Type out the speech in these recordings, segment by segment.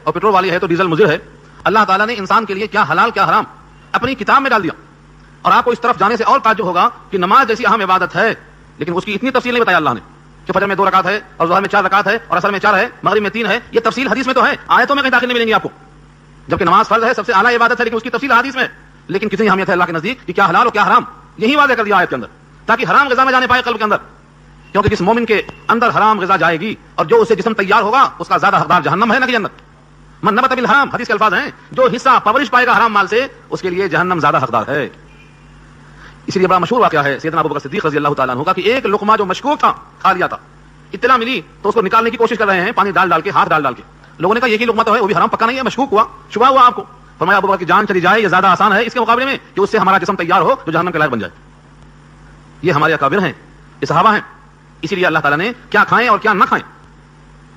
اور پیٹرول والی ہے تو ڈیزل مضر ہے. اللہ تعالیٰ نے انسان کے لیے کیا حلال کیا حرام اپنی کتاب میں ڈال دیا. اور آپ کو اس طرف جانے سے اور تعجب ہوگا کہ نماز جیسی اہم عبادت ہے لیکن اس کی اتنی تفصیل نہیں بتایا اللہ نے کہ فجر میں 2 رکعت ہے اور ظہر میں 4 رکعت ہے اور عصر میں 4 ہے, مغرب میں 3 ہے. یہ تفصیل حدیث میں تو ہے, آیتوں میں کہیں داخل نہیں ملیں گی آپ کو. جبکہ نماز فرض ہے, سب سے اعلیٰ عبادت ہے, لیکن اس کی تفصیل حدیث میں. لیکن کتنی اہمیت ہے اللہ کے نزدیک کہ کیا حلال اور کیا حرام, یہی واضح کر دیا آیت کے اندر تاکہ حرام غذا میں جانے پائے قلب کے اندر. کیونکہ جس مومن کے اندر حرام غذا جائے گی اور جو اسے جسم تیار ہوگا اس کا زیادہ حقدار جہنم ہے نہ کہ جنت. من نبت بالحرام, حدیث کے الفاظ ہیں, جو حصہ پرورش پائے گا حرام مال سے اس کے لیے جہنم زیادہ حقدار ہے. اس لیے بڑا مشہور واقعہ ہے سیدنا ابوبکر صدیق رضی اللہ تعالیٰ عنہ کا کہ ایک لقمہ جو مشکوک تھا کھا لیا تھا. اطلاع ملی تو اس کو نکالنے کی کوشش کر رہے ہیں, پانی ڈال کے, ہاتھ ڈال کے. لوگوں نے کہا یہ لقمہ تو ہے, وہ بھی حرام پکا نہیں ہے, مشکوک ہوا, شبہ ہوا آپ کو. فرمایا ابوبکر کی جان چلی جائے یہ زیادہ آسان ہے اس کے مقابلے میں کہ اس سے ہمارا جسم تیار ہو جو جہنم کے لائق بن جائے. یہ ہمارے اکابر ہیں, یہ صحابہ ہیں. اسی لیے اللہ تعالیٰ نے کیا کھائیں اور کیا نہ کھائیں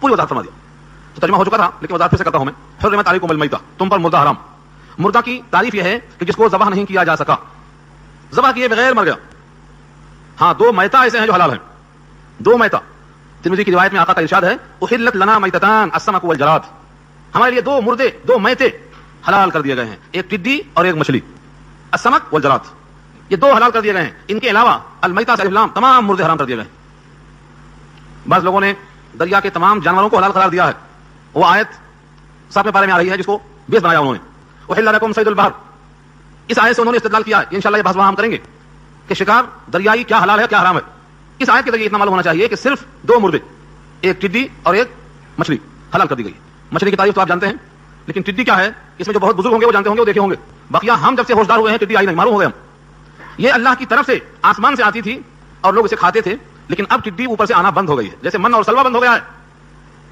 پوری وضاحت فرما دیا. تو ترجمہ ہو چکا تھا لیکن وضاحت پھر سے کرتا ہوں میں. حرمت علیکم المیتہ, تم پر مردہ حرام. مردہ کی تعریف یہ ہے کہ جس کو ذبح نہیں کیا جا سکا, ذبح کیے بغیر مر گیا. ہاں 2 میتہ ایسے ہیں جو حلال ہیں, 2 میتہ. ترمذی کی روایت میں آقا کا ارشاد ہے احلت لنا میتتان السمک والجراد, ہمارے لیے 2 مردے 2 میتے حلال کر دیے گئے ہیں, ایک ٹڈی اور ایک مچھلی. السمک والجراد یہ 2 حلال کر دیے گئے ہیں. ان کے علاوہ المیتہ سے الف لام تمام مردے حرام کر دیے گئے ہیں. بعض لوگوں نے دریا کے تمام جانوروں کو حلال قرار دیا ہے. وہ آیت 7ویں پارے میں آ رہی ہے جس کو بیس بنایا انہوں نے, احل لکم صید البحر. اس آیت سے انہوں نے استدلال کیا ہے, انشاءاللہ یہ بحث وہاں ہم کریں گے کہ شکار دریائی کیا حلال ہے کیا حرام ہے. اس آیت کے ذریعے اتنا معلوم ہونا چاہیے کہ صرف 2 مردے, ایک ٹڈی اور ایک مچھلی حلال کر دی گئی. مچھلی کی تعریف تو آپ جانتے ہیں, لیکن ٹڈی کیا ہے اس میں جو بہت بزرگ ہوں گے وہ جانتے ہوں گے, وہ دیکھے ہوں گے. باقی ہم جب سے ہوشدار ہوئے ہیں ٹڈی آئی نہیں, معلوم ہو گئے ہم. یہ اللہ کی طرف سے آسمان سے آتی تھی اور لوگ اسے کھاتے تھے, لیکن اب ٹڈی اوپر سے آنا بند ہو گئی ہے. جیسے من اور سلوا بند ہو گیا ہے.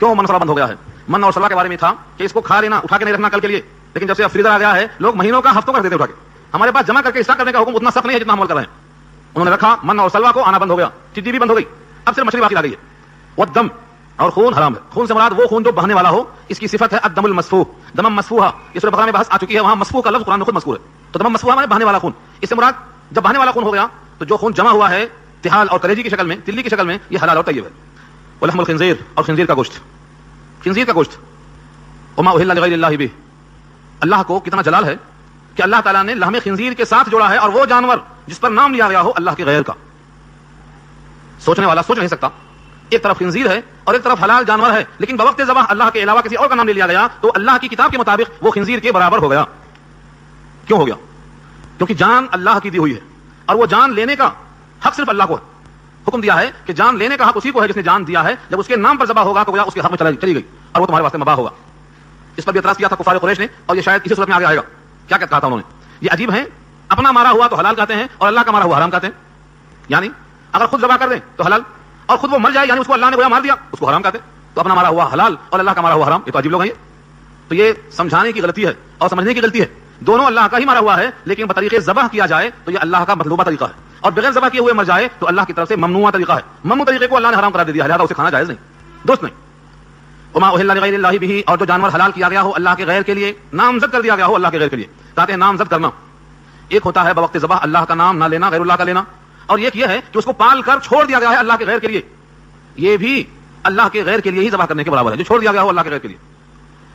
کیوں من سلوا بند ہو گیا ہے؟ من اور سلوا کے بارے میں تھا کہ اس کو کھا لینا, اٹھا کے نہیں رکھنا کل کے لیے, لیکن جب سے اب فریزر آ گیا ہے لوگ مہینوں کا ہفتوں کا رکھ دیتے اٹھا کے. ہمارے پاس جمع کر کے اسٹاک کرنے کا حکم اتنا سخت نہیں ہے جتنا عمل کر رہے ہیں. انہوں نے رکھا من اور سلوا کو, آنا بند ہو گیا, ٹڈی بھی بند ہو گئی, اب صرف مچھلی باقی رہ گئی ہے. والدم, اور خون حرام ہے. خون سے مراد وہ خون جو بہنے والا ہو, اس کی صفت ہے الدم المسفوح. دم مسفوحہ یہ سورہ بقرہ میں بحث آ چکی ہے, وہاں مسفوح کا لفظ قرآن میں خود مذکور ہے. تو دم مسفوحہ معنی بہنے والا خون. اس سے مراد جب بہنے والا خون ہو گیا تو جو خون جمع ہوا ہے تحال اور کلیجی کی شکل میں, تلی کی شکل میں, یہ حلال اور طیب ہے. ولحم الخنزیر, اور خنزیر کا گوشت. خنزیر کا گوشت وما اہل لغیر اللہ بہ. اللہ کو کتنا جلال ہے کہ اللہ تعالیٰ نے لحم خنزیر کے ساتھ جوڑا ہے, اور وہ جانور جس پر نام لیا گیا ہو اللہ کے غیر کا. سوچنے والا سوچ نہیں سکتا, ایک طرف خنزیر ہے اور ایک طرف حلال جانور ہے, لیکن بوقت ذبح اللہ کے علاوہ کسی اور کا نام لے لیا گیا تو اللہ کی کتاب کے مطابق وہ خنزیر کے برابر ہو گیا. کیوں ہو گیا؟ کیونکہ جان اللہ کی دی ہوئی ہے, اور وہ جان لینے کا حق صرف اللہ کو ہے. حکم دیا ہے کہ جان لینے کا حق اسی کو ہے جس نے جان دیا ہے. جب اس کے نام پر ذبح ہوگا تو گویا اس کے حق میں چلی گئی, اور وہ تمہارے واسطے مباح ہوگا. اس پر بھی اعتراض کیا تھا کفار قریش نے, اور یہ شاید اسی صورت میں آگے آئے گا. کیا کہا تھا انہوں نے؟ یہ عجیب ہے, اپنا مارا ہوا تو حلال کہتے ہیں اور اللہ کا مارا ہوا حرام کہتے ہیں. یعنی اگر خود ذبح کر دیں تو حلال, اور خود وہ مر جائے یعنی اس کو اللہ نے گویا مار دیا اس کو حرام کہتے ہیں. تو اپنا مارا ہوا حلال اور اللہ کا مارا ہوا حرام, یہ تو عجیب لوگ ہیں. تو یہ سمجھانے کی غلطی ہے اور سمجھنے کی غلطی ہے. دونوں اللہ کا ہی مارا ہوا ہے, لیکن بطریقے ذبح کیا جائے تو یہ اللہ کا مطلوبہ طریقہ ہے, اور بغیر ذبح کیے ہوئے مر جائے تو اللہ کی طرف سے ممنوع طریقہ ہے. ممنوع طریقے کو اللہ نے حرام قرار دے دیا, لہذا اسے کھانا جائز نہیں, دوست نہیں. وما اہل لغیر اللہ بہ, اور جو جانور حلال کیا گیا ہو اللہ کے غیر کے لیے, نامزد کر دیا گیا ہو اللہ کے غیر کے لیے. کہتے ہیں نامزد کرنا, ایک ہوتا ہے بوقت ذبح اللہ کا نام نہ لینا, غیر اللہ کا لینا, اور ایک یہ ہے کہ اس کو پال کر چھوڑ دیا گیا ہے اللہ کے غیر کے لیے. یہ بھی اللہ کے غیر کے لیے ہی ذبح کرنے کے برابر ہے, جو چھوڑ دیا گیا ہو اللہ کے غیر کے لیے.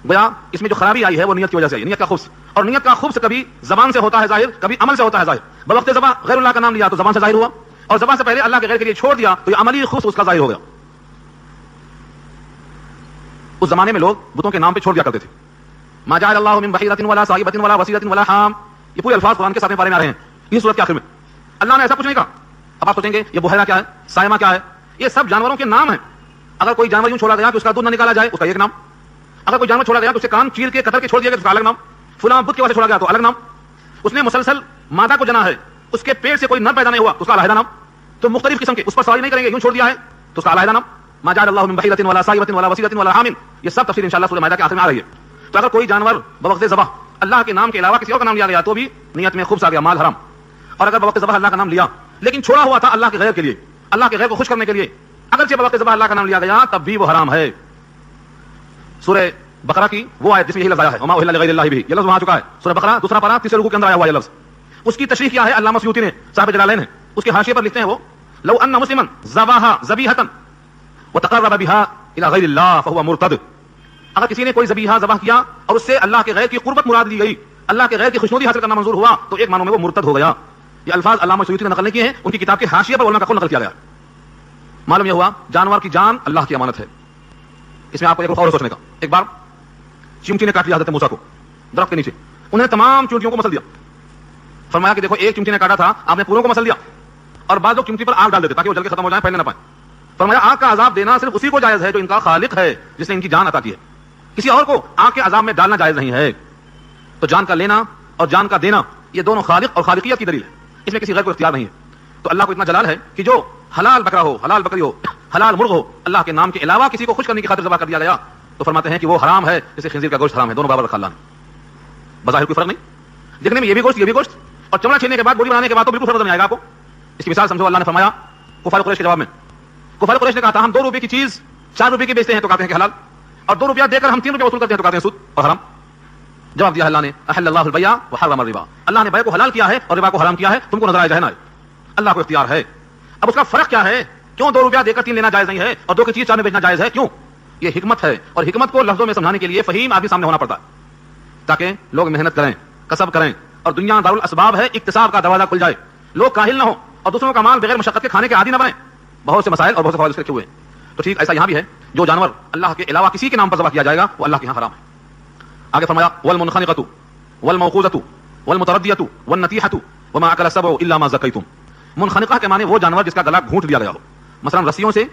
گویا اس میں جو خرابی آئی ہے وہ نیت کی وجہ سے ہے, نیت کا خبث. اور نیت کا خبث کبھی زبان سے ہوتا ہے ظاہر, کبھی عمل سے ہوتا ہے ظاہر. بوقت ذبح غیر اللہ کا نام لیا تو زبان سے ظاہر ہوا, اور زبان سے پہلے اللہ کے غیر کے لیے چھوڑ دیا تو یہ عملی خبث اس کا ظاہر ہو گیا. اس زمانے میں لوگ بتوں کے نام پہ چھوڑ دیا کرتے تھے. ما جعل اللہ من بحیرۃ ولا صاحبۃ ولا وصیلۃ ولا حام, یہ پورے الفاظ قرآن کے 7ویں پارے میں آ رہے ہیں. اس سورت کے آخر میں اللہ نے ایسا کچھ نہیں کہا. اب آپ سوچیں گے یہ بحیرہ کیا ہے, سائمہ کیا ہے, یہ سب جانوروں کے نام ہیں. اگر کوئی جانور یوں چھوڑا گیا کہ اس کا دودھ نہ نکالا جائے اس کا ایک نام, اگر کوئی جانور چھوڑا گیا تو اسے کان چیر کے قتل کے چھوڑ دیا گیا تو اس کا الگ نام, فلاں بت کی وجہ سے چھوڑا گیا تو الگ نام, اس نے مسلسل مادہ کو جنا ہے, اس کے پیٹ سے کوئی نر پیدا نہیں ہوا اس کا علیحدہ نام, تو مختلف قسم کے اس پر سواری نہیں کریں گے, یوں چھوڑ دیا ہے تو اس کا علیحدہ نام. ما جعل اللہ من بحیرۃ ولا صاحبۃ ولا وصیلۃ ولا حام, یہ سب تفصیل انشاءاللہ سورہ مائدہ کے آخر میں آ رہی ہے. تو اگر کوئی جانور بوقت ذبح اللہ کے نام کے علاوہ کسی اور کا نام لیا گیا تو بھی نیت میں خبث آ گیا, مال حرام. اور اگر بوقت ذبح اللہ کا نام لیا لیکن چھوڑا ہوا تھا اللہ کے غیر کے لیے, اللہ کے غیر کو خوش کرنے کے لیے, اگرچہ بوقت ذبح اللہ کا نام لیا گیا تب بھی وہ حرام ہے. سورہ بقرہ کی وہ آیت جس میں یہی لفظ آیا ہے وما اہل لغیر اللہ بہ, یہ لفظ وہاں چکا ہے. سورہ بقرہ دوسرا پارہ تیسرے رکوع کے اندر آیا ہوا یہ لفظ. اس کی تشریح کیا ہے علامہ سیوطی نے, صاحب جلالین ہے, اس کے حاشیے پر لکھتے ہیں وہ لو ان مسلما ذبح ذبیحۃ وتقرب بها الى غیر اللہ فهو مرتد. اگر کسی نے کوئی ذبیحہ ذبح کیا اور اس سے اللہ کے غیر کی قربت مراد لی گئی، اللہ کے غیر کی خوشنودی حاصل کرنا منظور ہوا، تو ایک معنوں میں وہ مرتد ہو گیا۔ یہ الفاظ علامہ سیوطی نے نقل نہیں کیے ہیں، ان کی کتاب کے حاشیہ پر علماء کا قول نقل کیا گیا۔ معلوم یہ ہوا جانور کی جان اللہ کی امانت ہے۔ اس میں آپ کو ایک اور سوچنے کا، ایک بار چیونٹی نے کاٹ لیا حضرت موسیٰ کو درخت کے نیچے، انہوں نے تمام چیونٹیوں کو مسل دیا، فرمایا کہ دیکھو ایک چیونٹی نے کاٹا تھا، آپ نے پوروں کو مسل دیا، اور بعض لوگ چیونٹی پر آگ ڈال دیتے تاکہ وہ جل کے ختم ہو جائیں، پھیلنے نہ پائیں۔ فرمایا آگ کا عذاب دینا صرف اسی کو جائز ہے جو ان کا خالق ہے، جس نے ان کی جان عطا کی ہے، کسی اور کو آگ کے عذاب میں ڈالنا جائز نہیں ہے۔ تو جان کا لینا اور جان کا دینا یہ دونوں خالق اور خالقیت کی دلیل ہے، اس میں کسی غیر کو اختیار نہیں ہے۔ تو اللہ کو اتنا جلال ہے کہ جو حلال بکرا ہو، حلال بکری ہو، حلال مرغ ہو، اللہ کے نام کے علاوہ کسی کو خوش کرنے کی خاطر ذبح کر دیا گیا تو فرماتے ہیں کہ وہ حرام ہے، جیسے خنزیر کا گوشت حرام ہے، دونوں برابر رکھا اللہ نے۔ بظاہر کوئی فرق نہیں، دیکھنے میں یہ بھی گوشت یہ بھی گوشت، اور چمڑا چھیلنے کے بعد بولی بنانے کے بعد تو بالکل فرق نہیں آئے گا آپ کو۔ اس کی مثال سمجھو، اللہ نے فرمایا کفار قریش کے جواب میں، کفار قریش نے کہا تھا ہم 2 روپے کی چیز 4 روپے کی بیچتے ہیں تو کہتے ہیں کہ حلال، اور 2 روپیہ دے کر ہم 3 روپے وصول کرتے ہیں تو کہتے ہیں سود اور حرام۔ جواب دیا اللہ نے احل اللہ البیع وحرم الربا، اللہ نے بیع کو حلال کیا ہے اور ربا کو حرام کیا ہے، تم کو نظر آئے جائے نہ آئے، اللہ کو اختیار ہے۔ اب اس کا فرق کیا ہے؟ کیوں 2 روپیہ دے کر 3 لینا جائز نہیں ہے اور 2 کی چیز 4 میں بیچنا جائز ہے؟ کیوں؟ یہ حکمت ہے، اور حکمت کو لفظوں میں سمجھانے کے لیے فہیم آدمی سامنے ہونا پڑتا ہے تاکہ لوگ محنت کریں، کسب کریں، اور دنیا دارالاسباب ہے، اکتساب کا دروازہ کھل جائے، لوگ کاہل نہ ہوں اور دوسروں کا مال بغیر مشقت کے کھانے کے عادی نہ بنیں۔ بہت سے مسائل اور بہت سے فوائد رکھے ہوئے ہیں۔ تو ٹھیک ایسا یہاں بھی ہے، جو جانور اللہ کے علاوہ کسی کے نام پر ذبح کیا جائے گا وہ اللہ کے یہاں حرام ہے۔ آگے فرمایا والمنخنقۃ والموقوذۃ والمتردیۃ والنطیحۃ وما اکل السبع الا ما ذکیتم۔ منخنقہ کے معنی وہ جانور جس کا گلا گھونٹ لیا گیا ہو، مثلا رسیوں سے،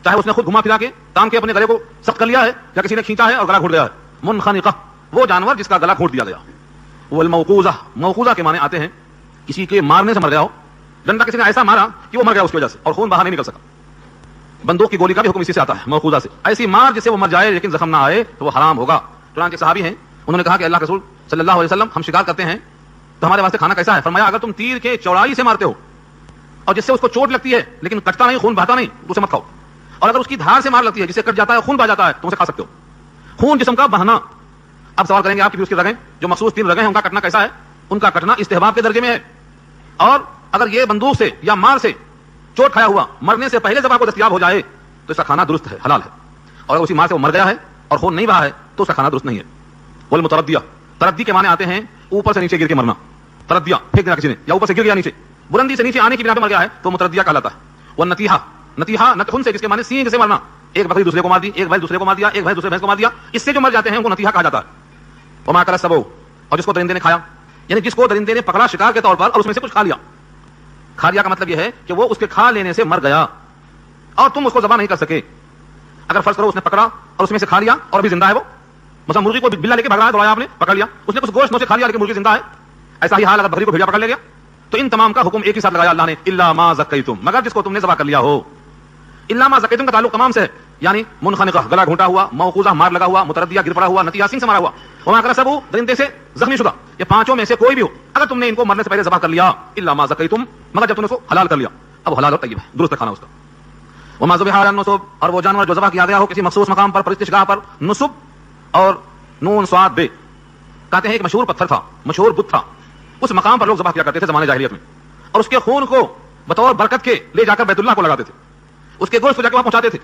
چاہے اس نے خود گھما پھرا کے تان کے اپنے گلے کو سخت کر لیا ہے یا کسی نے کھینچا ہے اور گلا گھونٹ لیا ہے، منخنقہ وہ جانور جس کا گلا گھونٹ دیا گیا۔ والموقوذہ، موقوذہ کے معنی آتے ہیں کسی کے مارنے سے مر گیا ہو، ڈنڈا کسی نے ایسا مارا کہ وہ مر گیا اس کی وجہ سے اور خون باہر نہیں نکل سکا، بندوق کی گولی کا بھی حکم اسی سے آتا ہے، موقوذہ سے ایسی مار جس سے وہ مر جائے لیکن زخم نہ آئے تو وہ حرام ہوگا۔ چنانچہ صحابی ہیں، انہوں نے کہا کہ اللہ کے رسول صلی اللہ علیہ وسلم ہم شکار کرتے ہیں تو ہمارے واسطے کھانا کیسا ہے؟ فرمایا اگر تم تیر کے چوڑائی سے مارتے ہو اور جس سے اس کو چوٹ لگتی ہے لیکن کٹتا نہیں، خون بہتا نہیں، تو اسے مت کھاؤ، اور اگر اس کی دھار سے مار لگتی ہے جس سے کٹ جاتا ہے خون بہ جاتا ہے تو اسے کھا سکتے ہو۔ خون جسم کا بہنا، اب سوال کریں گے آپ کی اس کی رگیں جو مخصوص 3 رگیں ہیں ان کا کٹنا کیسا ہے؟ ان کا کٹنا استحباب کے درجے میں ہے، اور اگر یہ بندوق سے یا مار سے چوٹ کھایا ہوا مرنے سے پہلے ذبح کو دستیاب ہو جائے تو اس کا کھانا درست ہے، حلال ہے، اور اگر اسی مار سے وہ مر گیا ہے اور خون نہیں بہا ہے تو اس کا کھانا درست نہیں ہے۔ والمتردیہ، تردی کے معنی آتے ہیں اوپر سے نیچے گر کے مرنا، تردیہ پھینک دینا کسی نے یا اوپر سے گر گیا نیچے، بلندی سے نیچے آنے کی بنا پہ مر گیا ہے تو متردیہ کہلاتا ہے۔ والنطیحہ، نطیحہ نطحن سے جس کے معنی سینگ سے مرنا، ایک بکری دوسرے کو مار دی، ایک بھینس دوسرے کو مار دیا، ایک بھینس دوسرے بھینس کو مار دیا، اس سے جو مر جاتے ہیں ان کو نطیحہ کہا جاتا ہے۔ وما اکل السبع، اور جس کو درندے نے کھایا، یعنی جس کو درندے نے پکڑا شکار کے طور پر اور اس میں سے کچھ کھا لیا۔ کھا لیا کا مطلب یہ ہے کہ وہ اس کے کھا لینے سے مر گیا اور تم اس کو ذبح نہیں کر سکے۔ اگر فرض کرو اس نے پکڑا اور اس میں سے کھا لیا اور ابھی زندہ ہے، وہ مثلا مرغی کو بلا لے کے بھگ رہا ہے، دوڑایا آپ نے پکڑ لیا، اس نے کچھ گوشت میں سے کھا لیا لیکن مرغی زندہ ہے، ایسا ہی حال اگر بکری کو بھیڑیا پکڑ لے گیا تو ان تمام کا حکم ایک ہی ساتھ لگایا اللہ نے، الا ما ذکیتم، مگر جس کو تم نے ذبح کر لیا ہو۔ الا ما ذکیتم کا تعلق تمام سے ہے، یعنی منخنقہ گلا گھونٹا ہوا، موقوذہ مار لگا ہوا، متردیہ گر پڑا ہوا، نطیحہ سینگ سے مارا ہوا، وما اکل السبع درندے سے زخمی شدہ، یہ 5 میں سے کوئی بھی ہو، اگر تم نے ان کو مرنے سے پہلے ذبح کر لیا، الا ما ذکیتم، مگر جب تم نے اس کو حلال کر لیا، اب حلال اور طیب ہے، درست کھانا اس کا۔ وما ذبح علی النصب، اور وہ جانور جو ذبح کیا گیا ہو کسی مخصوص مقام پر، پرستش گاہ پر، نصب اور نون صاد بے کہتے ہیں ایک مشہور پتھر تھا، مشہور بت تھا، اس مقام پر لوگ ذبح کیا کرتے تھے زمانے جاہلیت میں، اور اس کے خون کو بطور برکت کے لے جا کر بیت اللہ کو لگاتے تھے، اس کے گوشت کو جا کے وہاں پہنچاتے تھے،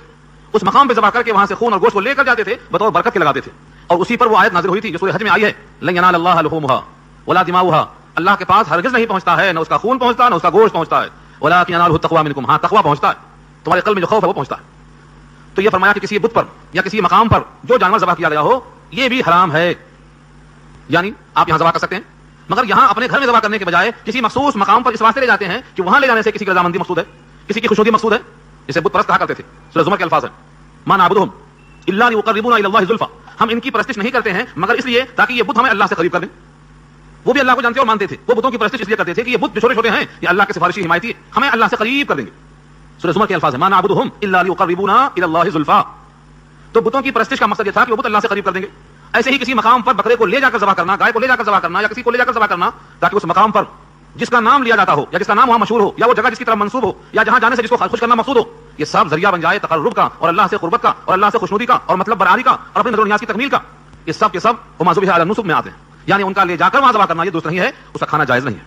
اس مقام پہ ذبح کر کے وہاں سے خون اور گوشت کو لے کر جاتے تھے، بطور برکت کے لگاتے تھے، اور اسی پر وہ آیت نازل ہوئی تھی جو سورہ حج میں آئی ہے، لن ینال اللہ لحومها ولا دماؤها، اللہ کے پاس ہرگز نہیں پہنچتا ہے، نہ اس کا خون پہنچتا نہ اس کا گوشت پہنچتا ہے، ولکن ینالہ التقوی منکم، ہاں تقوی پہنچتا ہے، تمہارے قلب میں جو خوف ہے وہ پہنچتا ہے۔ تو یہ فرمایا کہ کسی بت پر یا کسی مقام پر جو جانور ذبح کیا گیا ہو یہ بھی حرام ہے، یعنی آپ یہاں ذبح کر سکتے ہیں مگر یہاں اپنے گھر میں ذبح کرنے کے بجائے کسی مخصوص مقام پر اس واسطے لے جاتے ہیں کہ وہاں لے جانے سے کسی کی رضامندی مقصود ہے، کسی کی خوشنودی مقصود ہے، جسے بت پرست کہا کرتے تھے۔ سورہ زمر کے الفاظ ہیں، ما نعبدهم الا ليقربونا الى الله زلفى، ہم ان کی پرستش نہیں کرتے ہیں مگر اس لیے تاکہ یہ بت ہمیں اللہ سے قریب کر دیں۔ وہ بھی اللہ کو جانتے اور مانتے تھے، وہ بتوں کی پرستش اس لیے کرتے تھے کہ یہ بت جو چھوٹے چھوٹے ہیں یہ اللہ کے سفارشی حمایتی ہمیں اللہ سے قریب کر دیں گے۔ سورہ زمر کے الفاظ ہیں، ما نعبدهم الا ليقربونا الى الله زلفى، تو بتوں کی پرستش کا مقصد یہ تھا کہ وہ بت اللہ سے قریب کر دیں گے۔ ایسے ہی کسی مقام پر بکرے کو لے جا کر ذبح کرنا، گائے کو لے جا کر ذبح کرنا، یا کسی کو لے جا کر ذبح کرنا تاکہ اس مقام پر جس کا نام لیا جاتا ہو یا جس کا نام وہاں مشہور ہو یا وہ جگہ جس کی طرف منسوب ہو یا جہاں جانے سے جس کو خوش کرنا مقصود ہو، یہ سب ذریعہ بن جائے تقرب کا اور اللہ سے قربت کا اور اللہ سے خوشنودی کا اور مطلب براری کا اور اپنے نظر و نیاز کی تکمیل کا، یہ سب کے سب وما ذبح علی النصب میں آتے ہیں، یعنی ان کا لے جا کر وہاں ذبح کرنا یہ درست نہیں ہے، اس کا کھانا جائز نہیں ہے۔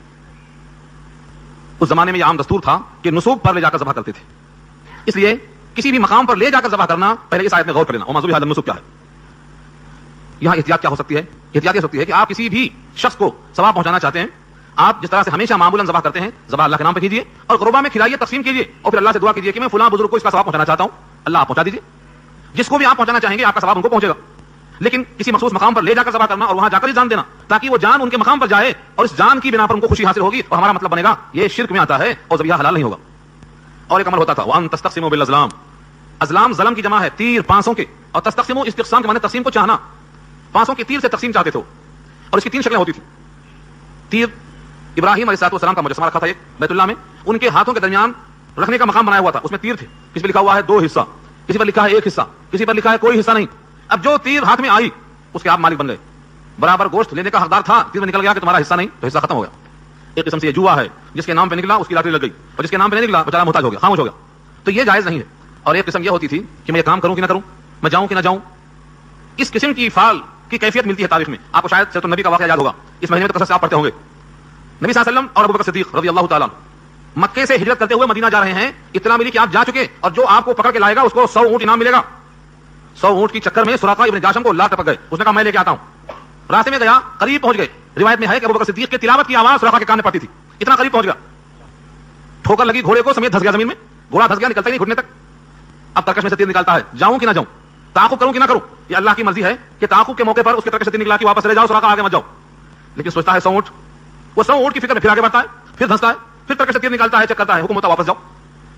اس زمانے میں یہ عام دستور تھا کہ نصب پر لے جا کر ذبح کرتے تھے، اس لیے کسی بھی مقام پر لے جا کر ذبح کرنا، پہلے اس آیت میں غور کر لینا وما ذبح علی النصب کیا ہے۔ یہاں احتیاط کیا ہو سکتی ہے؟ احتیاط یہ سکتی ہے کہ آپ کسی بھی شخص کو ثواب پہنچانا چاہتے ہیں، آپ جس طرح سے ہمیشہ معمولاً ذبح کرتے ہیں، ذبح اللہ کے نام پہ کیجیے اور قربا میں کھلائیے، تقسیم کیجیے اور پھر اللہ سے دعا کیجیے کہ میں فلاں بزرگ کو اس کا ثواب پہنچانا چاہتا ہوں، اللہ آپ پہنچا دیجیے. جس کو بھی آپ پہنچانا چاہیں گے آپ کا ثواب ان کو پہنچے گا. لیکن کسی مخصوص مقام پر لے جا کر ذبح کرنا اور وہاں جا کر ہی جان دینا تاکہ وہ جان ان کے مقام پر جائے اور اس جان کی بنا پر ان کو خوشی حاصل ہوگی اور ہمارا مطلب بنے گا، یہ شرک میں آتا ہے اور ذبیحہ حلال نہیں ہوگا. اور ایک عمل ہوتا تھا وان تستقسموا بالازلام، ازلام ظلم کی جمع ہے، تیر پانسوں کے، اور تستقسموا استقسام کے معنی تقسیم کو چاہنا، پانسوں کے تیر سے تقسیم چاہتے تھے. اور اس کی 3 شکلیں ہوتی تھیں. تیر ابراہیم علیہ السلام کا مجسمہ رکھا تھا ایک بیت اللہ میں، ان کے ہاتھوں کے درمیان رکھنے کا مقام بنایا ہوا تھا، اس میں تیر تھے، کسی پر لکھا ہوا ہے 2 حصہ، کسی پر لکھا ہے 1 حصہ، کسی پر لکھا ہے کوئی حصہ نہیں. اب جو تیر ہاتھ میں آئی اس کے آپ مالک بن گئے، برابر گوشت لینے کا حقدار تھا، تیر میں نکل گیا کہ تمہارا حصہ نہیں تو حصہ ختم ہو گیا. ایک قسم سے یہ جوا ہے، جس کے نام پہ نکلا اس کی لاٹری لگ گئی اور جس کے نام پہ نہیں نکلا بیچارہ محتاج ہو گیا، خاموش ہو گیا. تو یہ جائز نہیں ہے. اور ایک قسم یہ ہوتی تھی کہ میں یہ کام کروں کہ نہ کروں، میں جاؤں کہ نہ جاؤں. اس قسم کی فعال کی کیفیت ملتی ہے تاریخ میں. آپ کو شاید سیرۃ النبی کا واقعہ یاد ہوگا، اس مہینے میں تو کثرت سے آپ پڑھتے ہوں گے. نبی صلی اللہ علیہ وسلم اور ابوبکر صدیق رضی اللہ تعالیٰ مکے سے ہجرت کرتے ہوئے مدینہ جا رہے ہیں. اطلاع ملی کہ آپ جا چکے اور جو آپ کو پکڑ کے لائے گا اس کو 100 اونٹ انعام ملے گا. 100 اونٹ کی چکر میں سراقہ ابن جاشم کو لاکھ ٹپک گئے. اس نے کہا میں لے کے آتا ہوں. راستے میں گیا، قریب پہنچ گئے. روایت میں ہے کہ ابوبکر صدیق کی تلاوت کی آواز سراقہ کے کان میں پڑتی تھی، اتنا قریب پہنچ گیا. ٹھوکر لگی گھوڑے کو، سمیت دھس گیا زمین میں. گھوڑا دھس گیا، نکلتا ہی نہیں گھٹنے تک. اب ترکش میں سے تیر نکالتا ہے، جاؤں کہ نہ جاؤں، تعاقب کروں کہ نہ کروں. یہ اللہ کی مرضی ہے کہ تعاقب کے موقع پر اس کے ترکش سے تیر نکلا کہ واپس چلے جاؤ، سراقہ آگے مت جاؤ. لیکن سوچتا ہے 100 اونٹ، وہ 100 اونٹ کی فکر میں پھر آگے بڑھتا ہے، پھر دھستا ہے، پھر ترکش سے تیر نکالتا ہے، چیک کرتا ہے، حکم ہوتا ہے واپس جاؤ.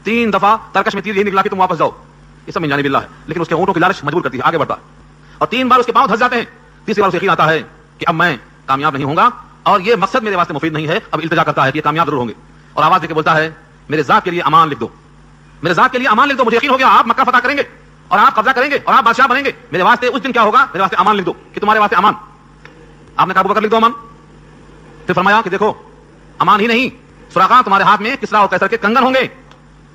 3 دفعہ ترکش میں تیر یہی نکلا کہ تم واپس جاؤ. یہ سب من جانب اللہ ہے، لیکن اس کے اونٹوں کی لالچ مجبور کرتی ہے، آگے بڑھتا ہے. اور 3 بار اس کے پاؤں دھس جاتے ہیں. تیسری بار اسے یقین آتا ہے کہ اب میں کامیاب نہیں ہوں گا اور یہ مقصد میرے واسطے مفید نہیں ہے. اب التجا کرتا ہے کہ یہ کامیاب ضرور ہوں گے اور آواز دے کے بولتا ہے میرے ذات کے لیے امان لکھ دو، میرے ذات کے لیے امان لکھ دو. مجھے یقین ہو گیا آپ مکہ فتح کریں گے اور آپ قبضہ کریں گے اور آپ بادشاہ بنیں گے. میرے واسطے اس دن کیا ہوگا، میرے واسطے امان لکھ دو کہ تمہارے واسطے امان. آپ نے کہا ابوبکر لکھ دو امان. پھر فرمایا کہ دیکھو امان ہی نہیں، سراقہ تمہارے ہاتھ میں کسرا اور قیصر کے کنگن ہوں گے.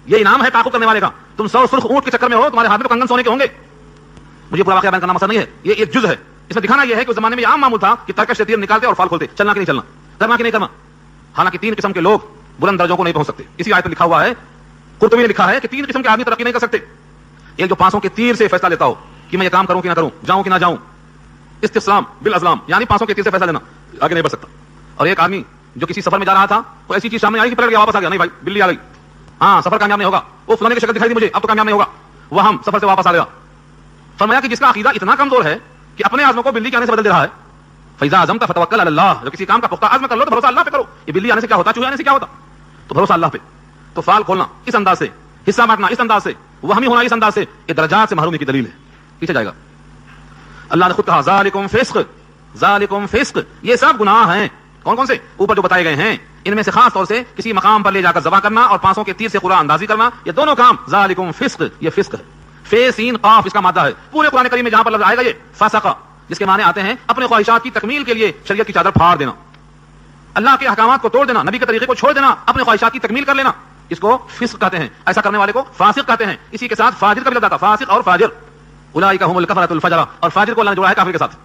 یہ انعام ہے تعاقب کرنے والے کا. تم 100 سرخ اونٹ کے چکر میں ہو، تمہارے ہاتھ میں کنگن سونے کے ہوں گے. مجھے پورا واقعہ بیان کرنا مسئلہ نہیں ہے، یہ ایک جز ہے. اس میں دکھانا یہ ہے کہ اس زمانے میں یہ عام معمول تھا کہ ترکش سے تیر نکالتے اور فال کھولتے، چلنا کہ نہیں چلنا، کرنا کہ نہیں کرنا. حالانکہ 3 قسم کے لوگ بلند درجوں کو نہیں پہنچ سکتے. اسی آیت میں لکھا ہوا ہے، قرطبی نے لکھا ہے کہ 3 قسم کے آدمی ترقی نہیں کر سکتے. ایک جو 500 کے تیر سے فیصلہ لیتا ہو کہ میں یہ کام کروں کہ نہ کروں، جاؤں کہ نہ جاؤں، استسلام بالازلام، یعنی 500 کے تیر سے فیصلہ لینا، آگے نہیں بڑھ سکتا. اور ایک آدمی جو کسی سفر میں جا رہا تھا تو ایسی چیز سامنے آئی کہ پلٹ گیا، واپس آ گیا، نہیں بھائی بلی آ گئی، ہاں سفر کامیاب نہیں ہوگا، وہ فلانے کی شکل دکھائی دی مجھے، اب تو کامیاب نہیں ہوگا، وہ ہم سفر سے واپس آ گیا. فرمایا کہ جس کا عقیدہ اتنا کمزور ہے کہ اپنے عزم کو بلی کے آنے سے بدل دے رہا ہے، فیضا عزم کا فتوکل علی اللہ، جو کسی کام کا پختہ عزم کر لو تو بھروسہ اللہ پہ کرو. یہ بلی آنے سے کیا ہوتا، چوہے آنے سے کیا ہوتا، تو بھروسہ اللہ پہ. تو فال کھولنا اس انداز سے، حصہ بانٹنا اس انداز سے، وہمی ہونا اس انداز سے، یہ درجات سے محرومی کی دلیل ہے. پیچھے جائے گا. اللہ نے خود کہا ذالکم فسق، ذالکم فسق، یہ سب گناہ ہیں. کون کون سے؟ اوپر جو بتائے گئے ہیں، ان میں سے خاص طور سے کسی مقام پر لے جا کر ذبح کرنا اور 500 کے تیر سے قرآن اندازی کرنا، یہ دونوں کام ذالکم فسق، یہ فسق ہے. فے سین قاف اس کا مادہ ہے. پورے قرآن کریم میں جہاں پر لفظ آئے گا یہ فسق، جس کے معنی آتے ہیں اپنے خواہشات کی تکمیل کے لیے شریعت کی چادر پھاڑ دینا، اللہ کے احکامات کو توڑ دینا، نبی کے طریقے کو چھوڑ دینا، اپنے خواہشات کی تکمیل کر لینا. اس کو فسق کہتے ہیں. ایسا کرنے والے کو فاسق کہتے ہیں. اسی کے ساتھ فاجر کا بھی لفظ آتا، فاسق اور فاجر. اولئک هم الکفرۃ الفجرہ، اور فاجر کو اللہ نے جوڑا ہے کافر کے ساتھ.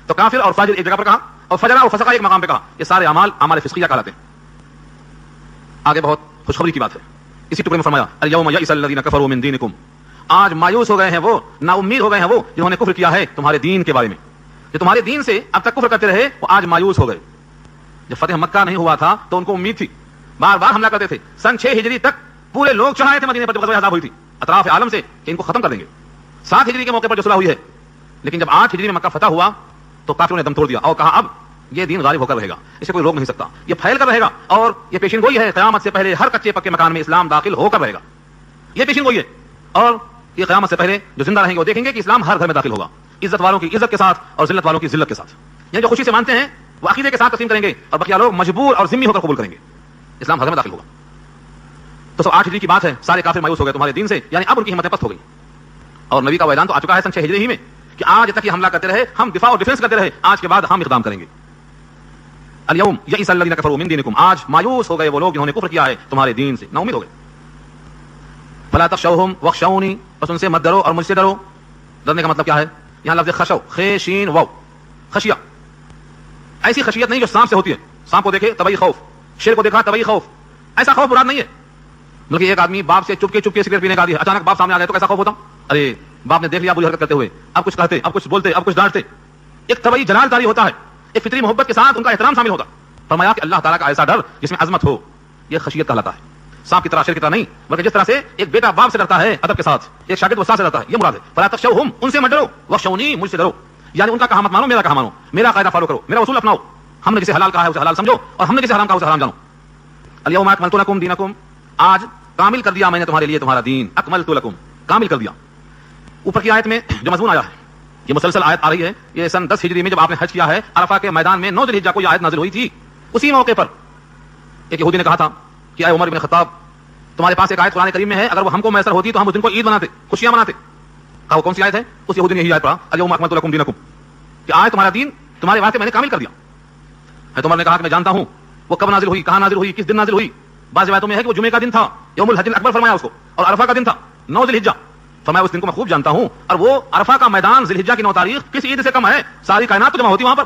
تو کافر اور فاجر ایک جگہ پر کہا اور فجرہ اور فسقہ ایک مقام پہ کہا. یہ سارے اعمال فسقیہ کہلاتے ہیں. آگے بہت خوشخبری کی بات ہے. اسی ٹکڑے میں فرمایا الیوم یئس الذین کفروا من دینکم، آج مایوس ہو گئے ہیں وہ، نا امید ہو گئے ہیں وہ جنہوں نے کفر کیا ہے تمہارے دین کے بارے میں. جو تمہارے دین سے اب تک کفر کرتے رہے وہ آج مایوس ہو گئے. جب فتح مکہ نہیں ہوا تھا تو ان کو امید تھی، بار بار حملہ کرتے تھے. سن 6 ہجری تک پورے لوگ چڑھائے تھے مدینے پر جب غزوہ احزاب ہوئی تھی اطراف عالم سے کہ ان کو ختم کر دیں گے. 7 ہجری کے موقع پر جو صلح ہوئی ہے، لیکن جب 8 ہجری میں مکہ فتح ہوا تو کافروں نے دم توڑ دیا اور کہا اب یہ دین غالب ہو کر رہے گا، اسے کوئی روک نہیں سکتا، یہ پھیل کر رہے گا اور یہ پیشین گوئی ہے قیامت سے پہلے ہر کچے پکے مکان میں اسلام داخل ہو کر رہے گا. یہ پیشین گوئی ہے اور یہ قیامت سے پہلے جو زندہ رہیں گے وہ دیکھیں گے کہ اسلام ہر گھر میں داخل ہوگا، عزت والوں کی عزت کے ساتھ اور ذلت والوں کی ذلت کے ساتھ. یعنی جو خوشی سے مانتے ہیں وہ عقیدے کے ساتھ تسلیم کریں گے اور بقیہ لوگ مجبور اور ذمہ ہو کر قبول کریں گے. اسلام ہر گھر میں داخل ہوگا. تو 8 ہجری کی بات ہے، سارے کافر مایوس ہو گئے تمہارے دین سے، یعنی اب ان کی ہمتیں پست ہو گئی. اور نبی کا اعلان تو آ چکا ہے سن 6 ہجری ہی میں کہ آج تک یہ حملہ کرتے رہے، ہم دفاع اور ڈیفنس کرتے رہے، آج کے بعد ہم اقدام کریں گے. الیوم یئس الذین کفروا من دینکم، آج مایوس ہو گئے وہ لوگ جنہوں نے کفر کیا ہے تمہارے دین سے، نا امید ہو گئے. فلا تخشوہم واخشونی، بس ان سے مت ڈرو اور مجھ سے ڈرو. ڈرنے کا مطلب کیا ہے؟ یہاں لفظ خشو، خیشین واو، خشیہ. ایسی خشیت نہیں جو سانپ سے ہوتی ہے، سانپ کو دیکھے طبعی خوف، شیر کو دیکھا طبعی خوف، ایسا خوف مراد نہیں ہے. بلکہ ایک آدمی باپ سے چپکے سگریٹ پینے کا عادی ہے، اچانک باپ سامنے آ جائے تو کیسا خوف ہوتا؟ ارے باپ نے دیکھ لیا بری حرکت کرتے ہوئے، اب کچھ کہتے، اب کچھ بولتے، اب کچھ ڈانٹتے. ایک طبعی جلال طاری ہوتا ہے، ایک فطری محبت کے ساتھ ان کا احترام شامل ہوتا. فرمایا کہ اللہ تعالیٰ کا ایسا ڈر جس میں عظمت ہو، یہ خشیت کہلاتا ہے. سانپ کی طرح، شیر کی طرح نہیں، بلکہ جس طرح سے ایک بیٹا باپ سے ڈرتا ہے ادب کے ساتھ، ایک شاگرد استاد سے ڈرتا ہے، یہ مراد ہے. فلا تخشوہم، ان سے مت ڈرو، واخشونی، مجھ سے ڈرو. یعنی ان کا کہا مت مانو، میرا کہا مانو، میرا قاعدہ فالو کرو، میرا اصول اپناؤ. ہم نے جسے حلال کہا ہے اسے حلال سمجھو، اور ہم نے جسے حرام کہا اسے حرام جانو. الیوم اکملت لکم دینکم، آج کامل کر دیا میں نے تمہارے لیے تمہارا دین. اکملت لکم، کامل کر دیا. اوپر کی آیت میں جو مضمون آیا ہے، یہ مسلسل آیت آ رہی ہے. یہ سن 10 ہجری میں جب آپ نے حج کیا ہے، عرفہ کے میدان میں 9 ذی الحجہ کو یہ آیت نازل ہوئی تھی. اسی موقع پر ایک یہودی نے کہا تھا کہ اے عمر بن خطاب، تمہارے پاس ایک آیت قرآن کریم میں ہے، اگر وہ ہم کو میسر ہوتی تو ہم اس دن کو عید مناتے، خوشیاں مناتے. کہا وہ کون سی آیت ہے؟ اس یہودی نے یہی آیت پڑھا، الیوم اکملت لکم دینکم، کہ آج تمہارا دین، تمہارے واسطے میں نے کامل کر دیا. حضرت عمر نے کہا کہ میں جانتا ہوں وہ کب نازل ہوئی، کہاں نازل ہوئی، کس دن نازل ہوئی. بعض روایتوں میں ہے کہ وہ جمعے کا دن تھا، یوم الحج الاکبر فرمایا اس کو، اور عرفہ کا دن تھا 9 ذی الحجہ. فرمایا اس دن کو میں خوب جانتا ہوں، اور وہ عرفہ کا میدان ذی الحجہ کی 9 تاریخ کس عید سے کم ہے؟ ساری کائنات تو جمع ہوتی ہے وہاں پر.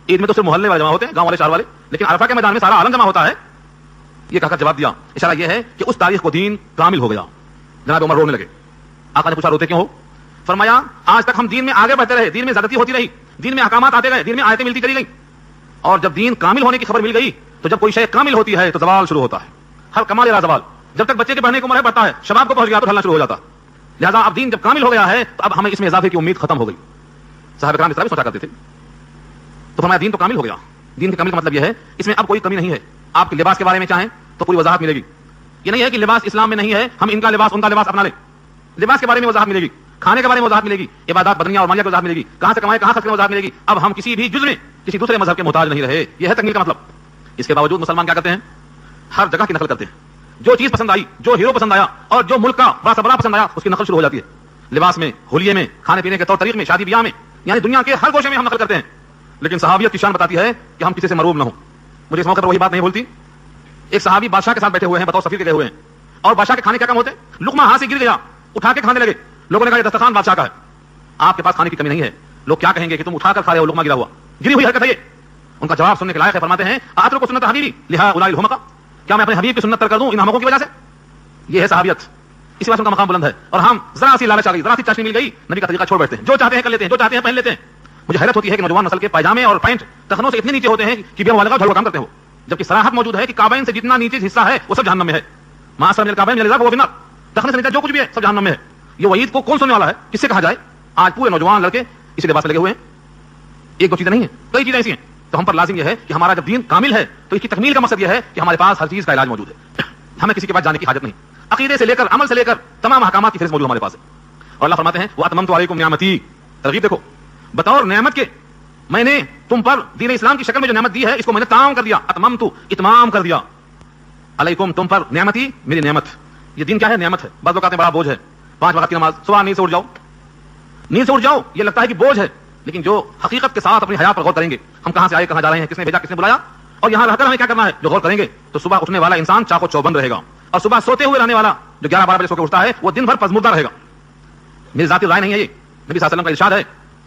عید میں تو صرف محلے والے جمع ہوتے ہیں، گاؤں والے، شہر والے، لیکن عرفہ کے میدان میں سارا عالم جمع ہوتا ہے. یہ کہا کر جواب دیا. اشارہ یہ ہے کہ اس تاریخ کو دین کامل ہو گیا. جناب عمر رونے لگے. آقا نے پوچھا روتے کیوں ہو؟ فرمایا آج تک ہم دین میں آگے بڑھتے رہے، دین میں زیادتی ہوتی رہی، دین میں احکامات آتے گئے، دین میں آیتیں ملتی چلی گئی، اور جب دین کامل ہونے کی خبر مل گئی تو جب کوئی شے کامل ہوتی ہے تو زوال شروع ہوتا ہے. ہر کمال را زوال. جب تک بچے کے بڑھنے کی عمر ہے بڑھتا ہے، شباب کو پہنچ گیا تو ڈھلنا شروع ہو جاتا ہے. لہٰذا اب دین جب کامل ہو گیا ہے تو اب ہمیں اس میں اضافے کی امید ختم ہو گئی. صحابہ کرام اس طرح بھی سوچا کرتے تھے. تو فرمایا دین تو کامل ہو گیا. دین کے کامل کا مطلب یہ ہے اس میں اب کوئی کمی نہیں ہے. آپ کے لباس کے بارے میں چاہیں تو پوری وضاحت ملے گی. یہ نہیں ہے کہ لباس اسلام میں نہیں ہے، ہم ان کا لباس ان کا لباس اپنا لیں. لباس کے بارے میں وضاحت ملے گی، کھانے کے بارے میں وضاحت ملے گی، عبادات بدنیہ اور مالیہ کی وضاحت ملے گی، کہاں سے کمائیں کہاں خرچ کریں وضاحت ملے گی. اب ہم کسی بھی جز میں کسی دوسرے مذہب کے محتاج نہیں رہے. یہ ہے تکمیل کا مطلب. اس کے باوجود مسلمان کیا کرتے ہیں؟ ہر جگہ کی نقل کرتے ہیں. جو چیز پسند آئی، جو ہیرو پسند آیا، اور جو ملک کا بڑا سبرا پسند آیا، اس کی نقل شروع ہو جاتی ہے. لباس میں، ہولیے میں، کھانے پینے کے طور طریق میں، شادی بیاہ میں، یعنی دنیا کے ہر گوشے میں ہم نقل کرتے ہیں. لیکن صحابیت کی شان بتاتی ہے کہ ہم کسی سے مروب نہ ہوں. مجھے اس موقع پر وہی بات نہیں بھولتی. ایک صحابی بادشاہ کے ساتھ بیٹھے ہوئے ہیں، بطور سفیر کے گئے ہوئے ہیں، اور بادشاہ کے کھانے کیا کم ہوتے ہیں؟ لقمہ ہاتھ سے گر گیا، اٹھا کے کھانے لگے. لوگوں نے کہا یہ دسترخوان بادشاہ کا ہے، آپ کے پاس کھانے کی کمی نہیں ہے. لوگ کیا کہیں گے کہ تم اٹھا کر کھا رہے ہو، لقمہ گرا ہوا، گری ہوئی حرکت ہے یہ. ان کا جواب سننے کے لائق ہے. فرماتے ہیں اترک سنت حبیبی لہؤلاء الحمقى، کیا میں اپنے حبیب کی سنت ترک کر دوں ان ہمقوں کی وجہ سے؟ یہ ہے صحابیت. اسی وجہ سے ان کا مقام بلند ہے. اور ہم ذرا سی لالچ آ گئی، ذرا سی چاشنی مل گئی، نبی کا طریقہ چھوڑ بیٹھتے ہیں. جو چاہتے ہیں کر لیتے ہیں، جو چاہتے ہیں پہن لیتے ہیں. مجھے حیرت ہوتی ہے کہ نوجوان نسل کے پائجامے اور پینٹ ٹخنوں سے اتنے نیچے ہوتے ہیں کہ بے مبالغہ جھوڑ کام کرتے ہو، جبکہ صراحت موجود ہے کہ کعبین سے جتنا نیچے حصہ ہے وہ سب جہنم میں ہے. ما اسفل من الکعبین من الازار فهو في النار. ٹخنے سے نیچے جو کچھ بھی ہے سب جہنم میں ہے. یہ وعید کو کون سننے والا ہے؟ کس سے کہا جائے؟ آج پورے نوجوان لڑکے اسی لباس میں لگے ہوئے ہیں. ایک دو چیزیں نہیں ہیں، کئی چیزیں ایسی ہیں. تو ہم پر لازم یہ ہے کہ ہمارا جب دین کامل ہے تو اس کی تکمیل کا مقصد یہ ہے کہ ہمارے پاس ہر چیز کا علاج موجود ہے. ہمیں کسی کے پاس جانے کی حاجت نہیں. عقیدے سے لے کر عمل سے لے کر تمام احکامات کی فہرست موجود ہمارے پاس ہے. اور اللہ فرماتے ہیں واتممت علیکم نعمتی، ترغیب دیکھو، بطور نعمت کے میں نے تم پر دین اسلام کی شکل میں جو نعمت دی ہے اس کو میں نے تمام کر دیا. اتممت، اتمام کر دیا. علیکم، تم پر، نعمتی، میری نعمت. یہ دین کیا ہے؟ نعمت ہے. بعض لوگ کہتے ہیں بڑا بوجھ ہے. 5 وقت کی نماز، صبح نیند سے اٹھ جاؤ، نیند سے اٹھ جاؤ، یہ لگتا ہے کہ بوجھ ہے. لیکن جو حقیقت کے ساتھ اپنی حیات پر غور کریں گے، ہم کہاں سے آئے، کہاں جا رہے ہیں، کس نے بھیجا، کس نے بلایا، اور یہاں رہ کر ہمیں کیا کرنا ہے، جو غور کریں گے تو صبح اٹھنے والا انسان چاق و چوبند رہے گا، اور صبح سوتے ہوئے رہنے والا جو 11-12 بجے سو کے اٹھتا ہے وہ دن بھر پزمردہ رہے گا. میری ذاتی رائے نہیں ہے، یہ نبی صلی اللہ علیہ وسلم کا ارشاد ہے.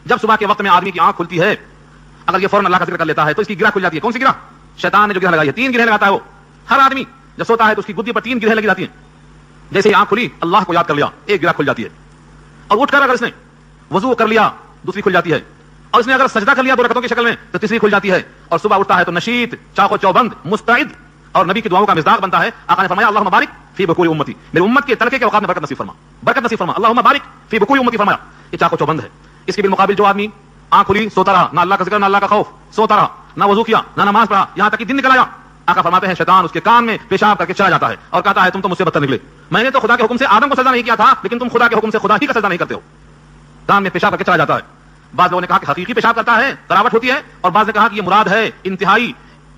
جب صبح کے وقت میں آدمی کی آنکھ کھلتی ہے، اگر یہ فوراً اللہ کا ذکر کر لیتا ہے تو اس کی گرہ کھل جاتی ہے. کون سی گرہ؟ شیطان نے جو گرہ لگائی ہے. 3 گرہیں لگاتا ہے وہ. ہر آدمی جب سوتا ہے تو اس کی گدی پر 3 گرہیں لگی جاتی ہیں. جیسے ہی آنکھ کھلی، اللہ کو یاد کر لیا، ایک گرہ کھل جاتی ہے. اور اٹھ کر اگر اس نے وضو کر لیا، دوسری کھل جاتی ہے. اور اس نے اگر سجدہ کر لیا 2 رکعتوں کی شکل میں تو تیسری کھل جاتی ہے. اور صبح اٹھتا ہے تو نشیط، چاق و چوبند، مستعد، اور نبی کی دعاؤں کا مصداق بنتا ہے. آقا نے فرمایا اللہم بارک فی بکور امتی، میری امت کے تڑکے کے اوقات میں برکت نصیب فرما، برکت نصیب فرما. اللہم بارک فی بکور امتی فرمایا. یہ چاق و چوبند ہے. اس کے بالمقابل جو آدمی آنکھ کھلی، سوتا رہا، نہ اللہ کا ذکر، نہ اللہ کا خوف، سوتا رہا، نہ وضو کیا، نہ نماز پڑھا، یہاں تک کہ دن نکل آیا، آقا فرماتے ہیں شیطان اس کے کان میں پیشاب کر کے چلا جاتا ہے اور کہتا ہے تم تو مجھ سے بدتر نکلے. میں نے تو خدا کے حکم سے آدم کو سجدہ نہیں کیا تھا، لیکن تم خدا کے حکم سے خدا ہی کا سجدہ نہیں کرتے ہو. کان میں پیشاب کر کے چلا جاتا ہے. بعض لوگوں نے کہا کہ حقیقی پیشاب کرتا ہے، تراوٹ ہوتی ہے، اور بعض نے کہا کہ یہ مراد ہے انتہائی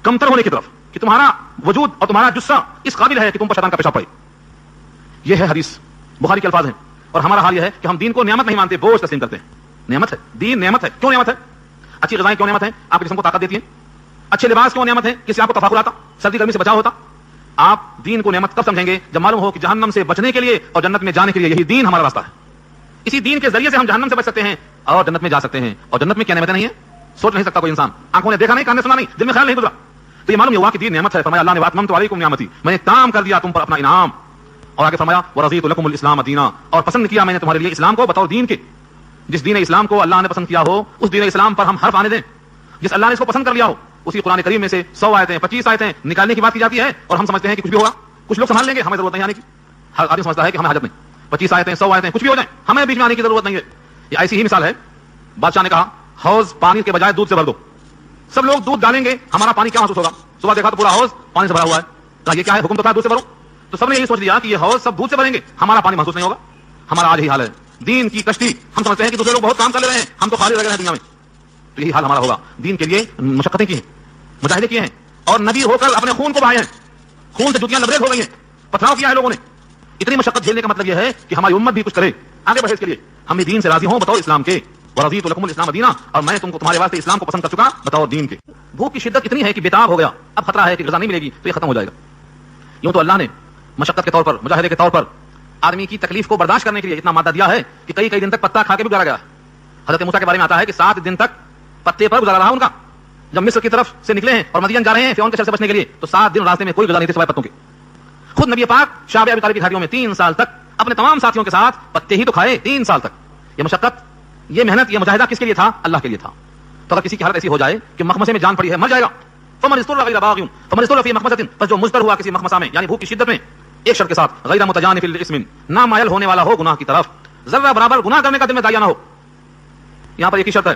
کمتر ہونے کی طرف، کہ تمہارا وجود اور تمہارا جسہ اس قابل ہے کہ تم پر شیطان کا پیشاب پڑے. یہ ہے حدیث، بخاری کے الفاظ ہیں. اور ہمارا حال یہ ہے کہ ہم دین کو نعمت نہیں مانتے، بوجھ تسلیم کرتے ہیں. نعمت ہے دین، نعمت ہے. کیوں نعمت ہے؟ اچھی غذائیں کیوں نعمت ہیں؟ آپ کے جسم کو طاقت دیتی ہیں. اچھے لباس کیوں نعمت ہیں؟ کس سے آپ کو تفاخر آتا، سردی گرمی سے بچاؤ ہوتا. آپ دین کو نعمت کب سمجھیں گے؟ جب معلوم ہو کہ جہنم سے بچنے کے لیے اور جنت میں جانے کے لیے یہی دین ہمارا راستہ ہے. اسی دین کے ذریعے سے ہم جہنم سے بچ سکتے ہیں اور جنت میں جا سکتے ہیں. اور جنت میں کیا نعمتیں نہیں ہیں؟ سوچ نہیں سکتا کوئی انسان. آنکھوں نے دیکھا نہیں، کان نے سنا نہیں، دل میں خیال نہیں گزرا. تو یہ معلوم ہوا کہ دین نعمت ہے. فرمایا اللہ نے واتممت علیکم نعمتی، میں نے تمام کر دیا تم پر اپنا انعام. اور آگے فرمایا ورضیت لکم الاسلام دینا، اور پسند کیا میں نے تمہارے لیے اسلام کو بطور دین کے. جس دین اسلام کو اللہ نے پسند کیا ہو اس دین اسلام پر ہم حرف آنے دیں. جس اللہ نے اس کو پسند کر لیا ہو اسی قرآن کریم میں سے 100 آیتیں 25 آیتیں نکالنے کی بات کی جاتی ہے اور ہم سمجھتے ہیں کہ کچھ بھی ہوگا, کچھ لوگ سنبھال لیں گے, ہمیں ضرورت نہیں آنے کی. ہر آدمی سمجھتا ہے کہ ہمیں حاجت نہیں, 25 آیتیں 100 آیتیں کچھ بھی ہو جائیں, ہمیں بیچ میں آنے کی ضرورت نہیں ہے. یہ ایسی ہی مثال ہے. بادشاہ نے کہا حوض پانی کے بجائے دودھ سے بھر دو. سب لوگ دودھ ڈالیں گے, ہمارا پانی کیا محسوس ہوگا؟ صبح دیکھا تو پورا حوض پانی سے بھرا ہوا ہے. کہا یہ کیا ہے؟ حکم تو تھا دودھ سے بھرو. تو سب نے یہی سوچ لیا کہ یہ حوض سب دودھ سے بھریں گے, ہمارا پانی محسوس نہیں ہوگا. ہمارا آج یہی حال ہے. دین کی کشتی ہم سمجھتے ہیں کہ دوسرے لوگ بہت کام کر لے رہے ہیں, ہم تو خالی رہ گئے ہیں دنیا میں. تو یہی حال ہمارا ہوگا. دین کے لیے مشقتیں کی ہیں, مجاہدے کیے ہیں, اور نبی ہو کر اپنے خون کو بہائے ہیں, خون سے جوتیاں لبریز ہو گئی ہیں, پتھراؤ کیا ہے لوگوں نے. اتنی مشقت جھیلنے کا مطلب یہ ہے کہ ہماری امت بھی کچھ کرے, آگے بڑھے اس کے لیے. ہم بھی دین سے راضی ہوں بطور اسلام کے, ورضیت لکم الاسلام دینا, اور میں تم کو تمہارے واسطے اسلام کو پسند کر چکا بطور دین کے. بھوک کی شدت اتنی ہے کہ بےتاب ہو گیا, اب خطرہ ہے کہ غذا نہیں ملے گی تو یہ ختم ہو جائے گا. یوں تو اللہ نے مشقت کے طور پر, مجاہدے کے طور پر آدمی کی تکلیف کو برداشت کرنے کے لیے اتنا مادہ دیا ہے کہ کئی دن تک پتا کھا کے بھی گزارا گیا. حضرت موسیٰ کے بارے میں آتا ہے کہ 7 دن تک پتے پر گزارا رہا ان کا. جب مصر کی طرف سے نکلے ہیں اور مدین جا رہے ہیں فرعون کے شر سے بچنے کے لیے, تو 7 دن راستے میں کوئی غذا نہیں تھی سوائے پتوں کے. خود نبی پاک شعب ابی طالب کی گھاٹیوں میں 3 سال تک اپنے تمام ساتھیوں کے ساتھ پتے ہی تو کھائے 3 سال تک. یہ مشقت, یہ محنت, یہ مجاہدہ کس کے لیے تھا؟ اللہ کے لیے تھا. تو اگر کسی کی حالت ایسی ہو جائے کہ مخمصے میں جان پڑی ہے, مر جائے گا, فمن اضطر غیر باغ فمن اضطر فی مخمصۃ, بس جو مضطر ہوا کسی مخمصہ میں یعنی بھوک کی شدت میں, ایک شرط کے ساتھ, غیر متجانف لاسم, نہ مائل ہونے والا ہو گناہ کی طرف, ذرہ برابر گناہ کرنے کا دل میں داعیہ نہ ہو. یہاں پر ایک ہی شرط ہے,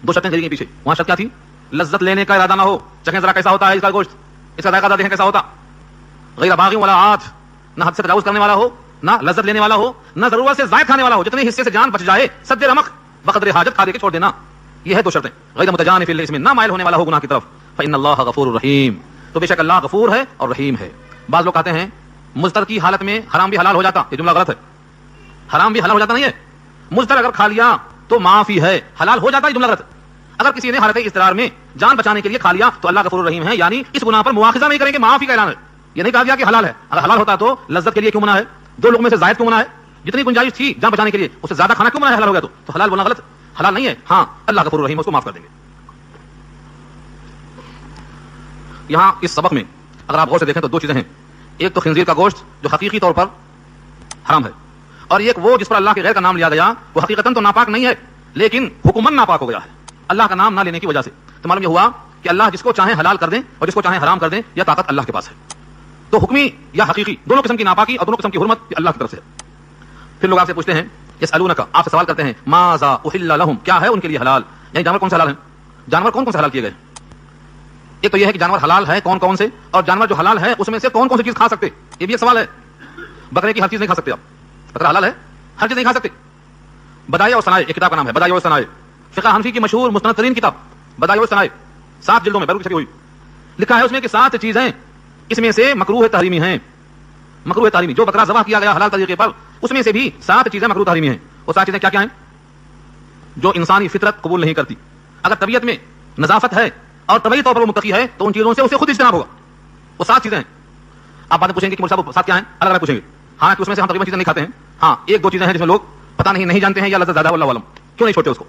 2 شرطیں دے گئی پیچھے. وہاں شرط کیا تھی؟ لذت لینے کا ارادہ نہ ہو. چکھیں ذرا کیسا ہوتا ہے اس کا گوشت, اس کا ذائقہ دیکھیں کیسا ہوتا. غیر باغ ولا عاد, نہ حد سے تجاوز کرنے والا ہو, نہ لذت لینے والا ہو, نہ ضرورت سے زائد کھانے والا ہو. جتنے حصے سے جان بچ جائے سد رمق بقدر حاجت کھا دے کے چھوڑ دینا. یہ ہے 2 شرطیں. غیر متجانف لاسم, نہ مائل ہونے والا ہو گناہ کی طرف. فإن اللہ غفور رحیم, تو بے شک اللہ غفور ہے اور رحیم ہے. بعض لوگ کہتے ہیں مضطر کی حالت میں حرام بھی حلال ہو جاتا. یہ جملہ غلط ہے. حرام بھی حلال ہو جاتا نہیں ہے. مضطر اگر کھا لیا تو معافی ہے, حلال ہو جاتا ہے. یہ جملہ غلط ہے. اگر کسی نے حالت اضطرار میں جان بچانے کے لیے کھا لیا تو اللہ غفور رحیم ہے, یعنی اس گناہ پر مواخذہ نہیں کریں گے, معافی کا اعلان ہے. یہ نہیں کہا گیا کہ حلال ہے. اگر حلال ہوتا تو لذت کے لیے کیوں منع ہے؟ 2 لوگوں میں سے زائد کیوں منع ہے؟ جتنی گنجائش تھی جان بچانے کے لیے اس سے زیادہ کھانا کیوں منع ہے؟ حلال ہو گیا تو حلال بولنا غلط, حلال نہیں ہے. ہاں اللہ غفور رحیم, اس کو معاف کر دیں گے. یہاں اس سبق میں اگر آپ غور سے دیکھیں تو 2 چیزیں ہیں. ایک تو خنزیر کا گوشت جو حقیقی طور پر حرام ہے, اور ایک وہ جس پر اللہ کے غیر کا نام لیا گیا, وہ حقیقتاً تو ناپاک نہیں ہے لیکن حکمن ناپاک ہو گیا ہے اللہ کا نام نہ لینے کی وجہ سے. تو معلوم یہ ہوا کہ اللہ جس کو چاہے حلال کر دیں اور جس کو چاہے حرام کر دیں, یہ طاقت اللہ کے پاس ہے. تو حکمی یا حقیقی دونوں قسم کی ناپاکی اور دونوں قسم کی حرمت اللہ کی طرف سے ہے. پھر لوگ آپ سے پوچھتے ہیں, یسألونک, آپ سے سوال کرتے ہیں, ماذا احل لهم, کیا ہے ان کے لیے حلال, یعنی جانور کون سے حلال ہیں, جانور کون کون سے حلال کیے گئے. ایک تو یہ ہے کہ جانور حلال ہے کون کون سے, اور جانور جو حلال ہے اس میں سے کون کون سی چیز کھا سکتے, یہ بھی ایک سوال ہے. بکرے کی ہر چیز نہیں کھا سکتے آپ, بکرا حلال ہے, ہر چیز نہیں کھا سکتے. بدائع و صنائع, ایک کتاب کا نام ہے بدائع و صنائع, فقہ حنفی کی مشہور مستند ترین کتاب بدائع و صنائع, 7 جلدوں میں بیرون چھپی ہوئی. لکھا ہے اس میں کہ 7 چیزیں اس میں سے مکروہ تحریمی ہیں. مکروہ تحریمی, جو بکرا ذبح کیا گیا حلال طریقے پر اس میں سے بھی 7 چیزیں مکروہ تحریمی ہیں. وہ 7 چیزیں کیا کیا ہیں جو انسانی فطرت قبول نہیں کرتی. اگر طبیعت میں نظافت ہے اور طبعی طور پر وہ متقی ہے تو ان چیزوں سے اسے خود اجتناب ہوگا. وہ 7 چیزیں ہیں. آپ بعد میں پوچھیں گے کہ مولوی صاحب 7 کیا ہیں, الگ الگ پوچھیں گے. ہاں کہ اس میں سے ہم تقریباً چیزیں نہیں کھاتے ہیں. ہاں 1-2 چیزیں ہیں جس میں لوگ پتہ نہیں جانتے ہیں یا لذت زیادہ اللہ علم کیوں نہیں چھوڑتے اس کو.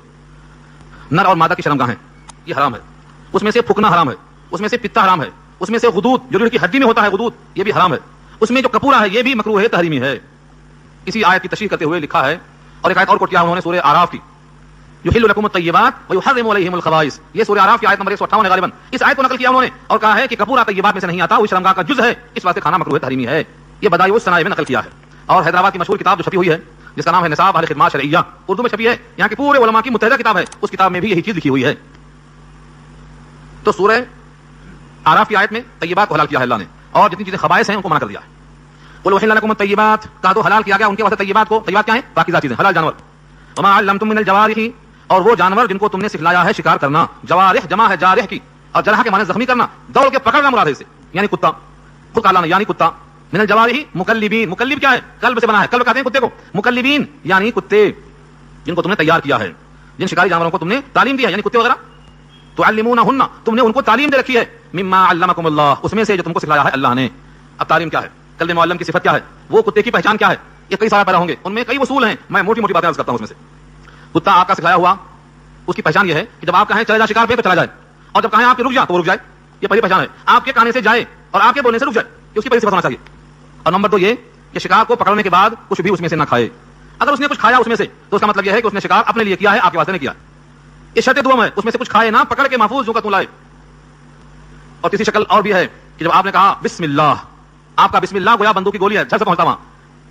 نر اور مادہ کی شرمگاہیں یہ حرام ہے, اس میں سے پھکنا حرام ہے, اس میں سے پتا حرام ہے, اس میں سے غدود جو ریڑھ کی ہڈی میں ہوتا ہے غدود یہ بھی حرام ہے, اس میں جو کپورا ہے یہ بھی مکروہ تحریمی ہے. اسی آیت کی تشریح کرتے ہوئے لکھا ہے, اور ایک آیت اور کوٹ کیا انہوں نے سورہ اعراف کی, یحل لکم الطیبات ویحرم علیہم الخبائث. یہ سورہ اعراف کی آیت نمبر 158 ہے غالباً. اس آیت کو نقل کیا انہوں نے اور کہا ہے کہ کپورا طیبات میں سے نہیں آتا, وہ شرمگاہ کا جز ہے, اس واسطے کھانا مکروہ تحریمی ہے. یہ بدائع الصنائع میں نقل کیا ہے. اور حیدرآباد کی مشہور کتاب جو چھپی ہوئی ہے جس کا نام ہے نصاب اہل خدمات شرعیہ, اردو میں چھپی ہے, یہاں کے پورے علماء کی متحدہ کتاب ہے, اس کتاب میں بھی یہی چیز لکھی ہوئی ہے. تو سورہ اعراف کی آیت میں طیبات کو حلال کیا ہے اللہ نے, اور جتنی چیزیں خبائث ہیں ان کو منع کر دیا ہے. قل احل لکم الطیبات, کہا تو حلال کیا گیا ان کے واسطے طیبات کو. طیبات کیا ہیں؟ پاکیزہ چیزیں, حلال جانور. وما علمتم من الجوارح, اور وہ جانور جن کو تم نے سکھلایا ہے شکار کرنا. جوارح جمع ہے جارح کی, اور جرح کے معنی زخمی کرنا, دوڑ کے پکڑنا مراد ہے اسے, یعنی کتا, خود کالانا یعنی کتا. من الجوارح مکلبین, مکلب کیا ہے؟ قلب سے بنا ہے, قلب کہتے ہیں کتے کو. مکلبین یعنی کتے جن کو تم نے تیار کیا ہے, جن شکاری جانوروں کو تم نے تعلیم دی ہے, یعنی کتے وغیرہ. تعلمونہن, تم نے ان کو تعلیم دے رکھی ہے. مما علمکم اللہ, اس میں سے جو تم کو سکھلایا ہے اللہ نے. اب تعلیم کیا ہے, قلب معلم کی صفت کیا ہے, وہ کتے کی پہچان کیا ہے, یہ کئی سارے پیدا ہوں گے, ان میں کئی اصول ہیں, میں موٹی موٹی باتیں عرض کرتا ہوں. اس میں سے کتا آپ کا سکھلایا ہوا, اس کی پہچان یہ ہے کہ جب آپ کہیں چلے جا شکار پہ تو چلا جائے, اور جب کہیں آپ کے رک جا تو رک جائے, یہ پہلی پہچان ہے. آپ کے کہنے سے جائے اور آپ کے بولنے سے رک جائے, یہ اس کی پہلی صفت ہونا چاہیے. اور نمبر 2 یہ کہ شکار کو پکڑنے کے بعد کچھ بھی اس میں سے نہ کھائے. اگر اس نے کچھ کھایا اس میں سے تو اس کا مطلب یہ ہے کہ اس نے شکار اپنے لیے کیا ہے، آپ کے واسطے نہیں کیا. یہ شرط دوم ہے، اس میں سے کچھ کھائے نہ، پکڑ کے محفوظ جو کا تم لائے. اور تیسری شکل اور بھی ہے کہ جب آپ نے کہا بسم اللہ، آپ کا بسم اللہ گویا بندوق کی گولی ہے، جھٹ سے پہنچتا وہاں،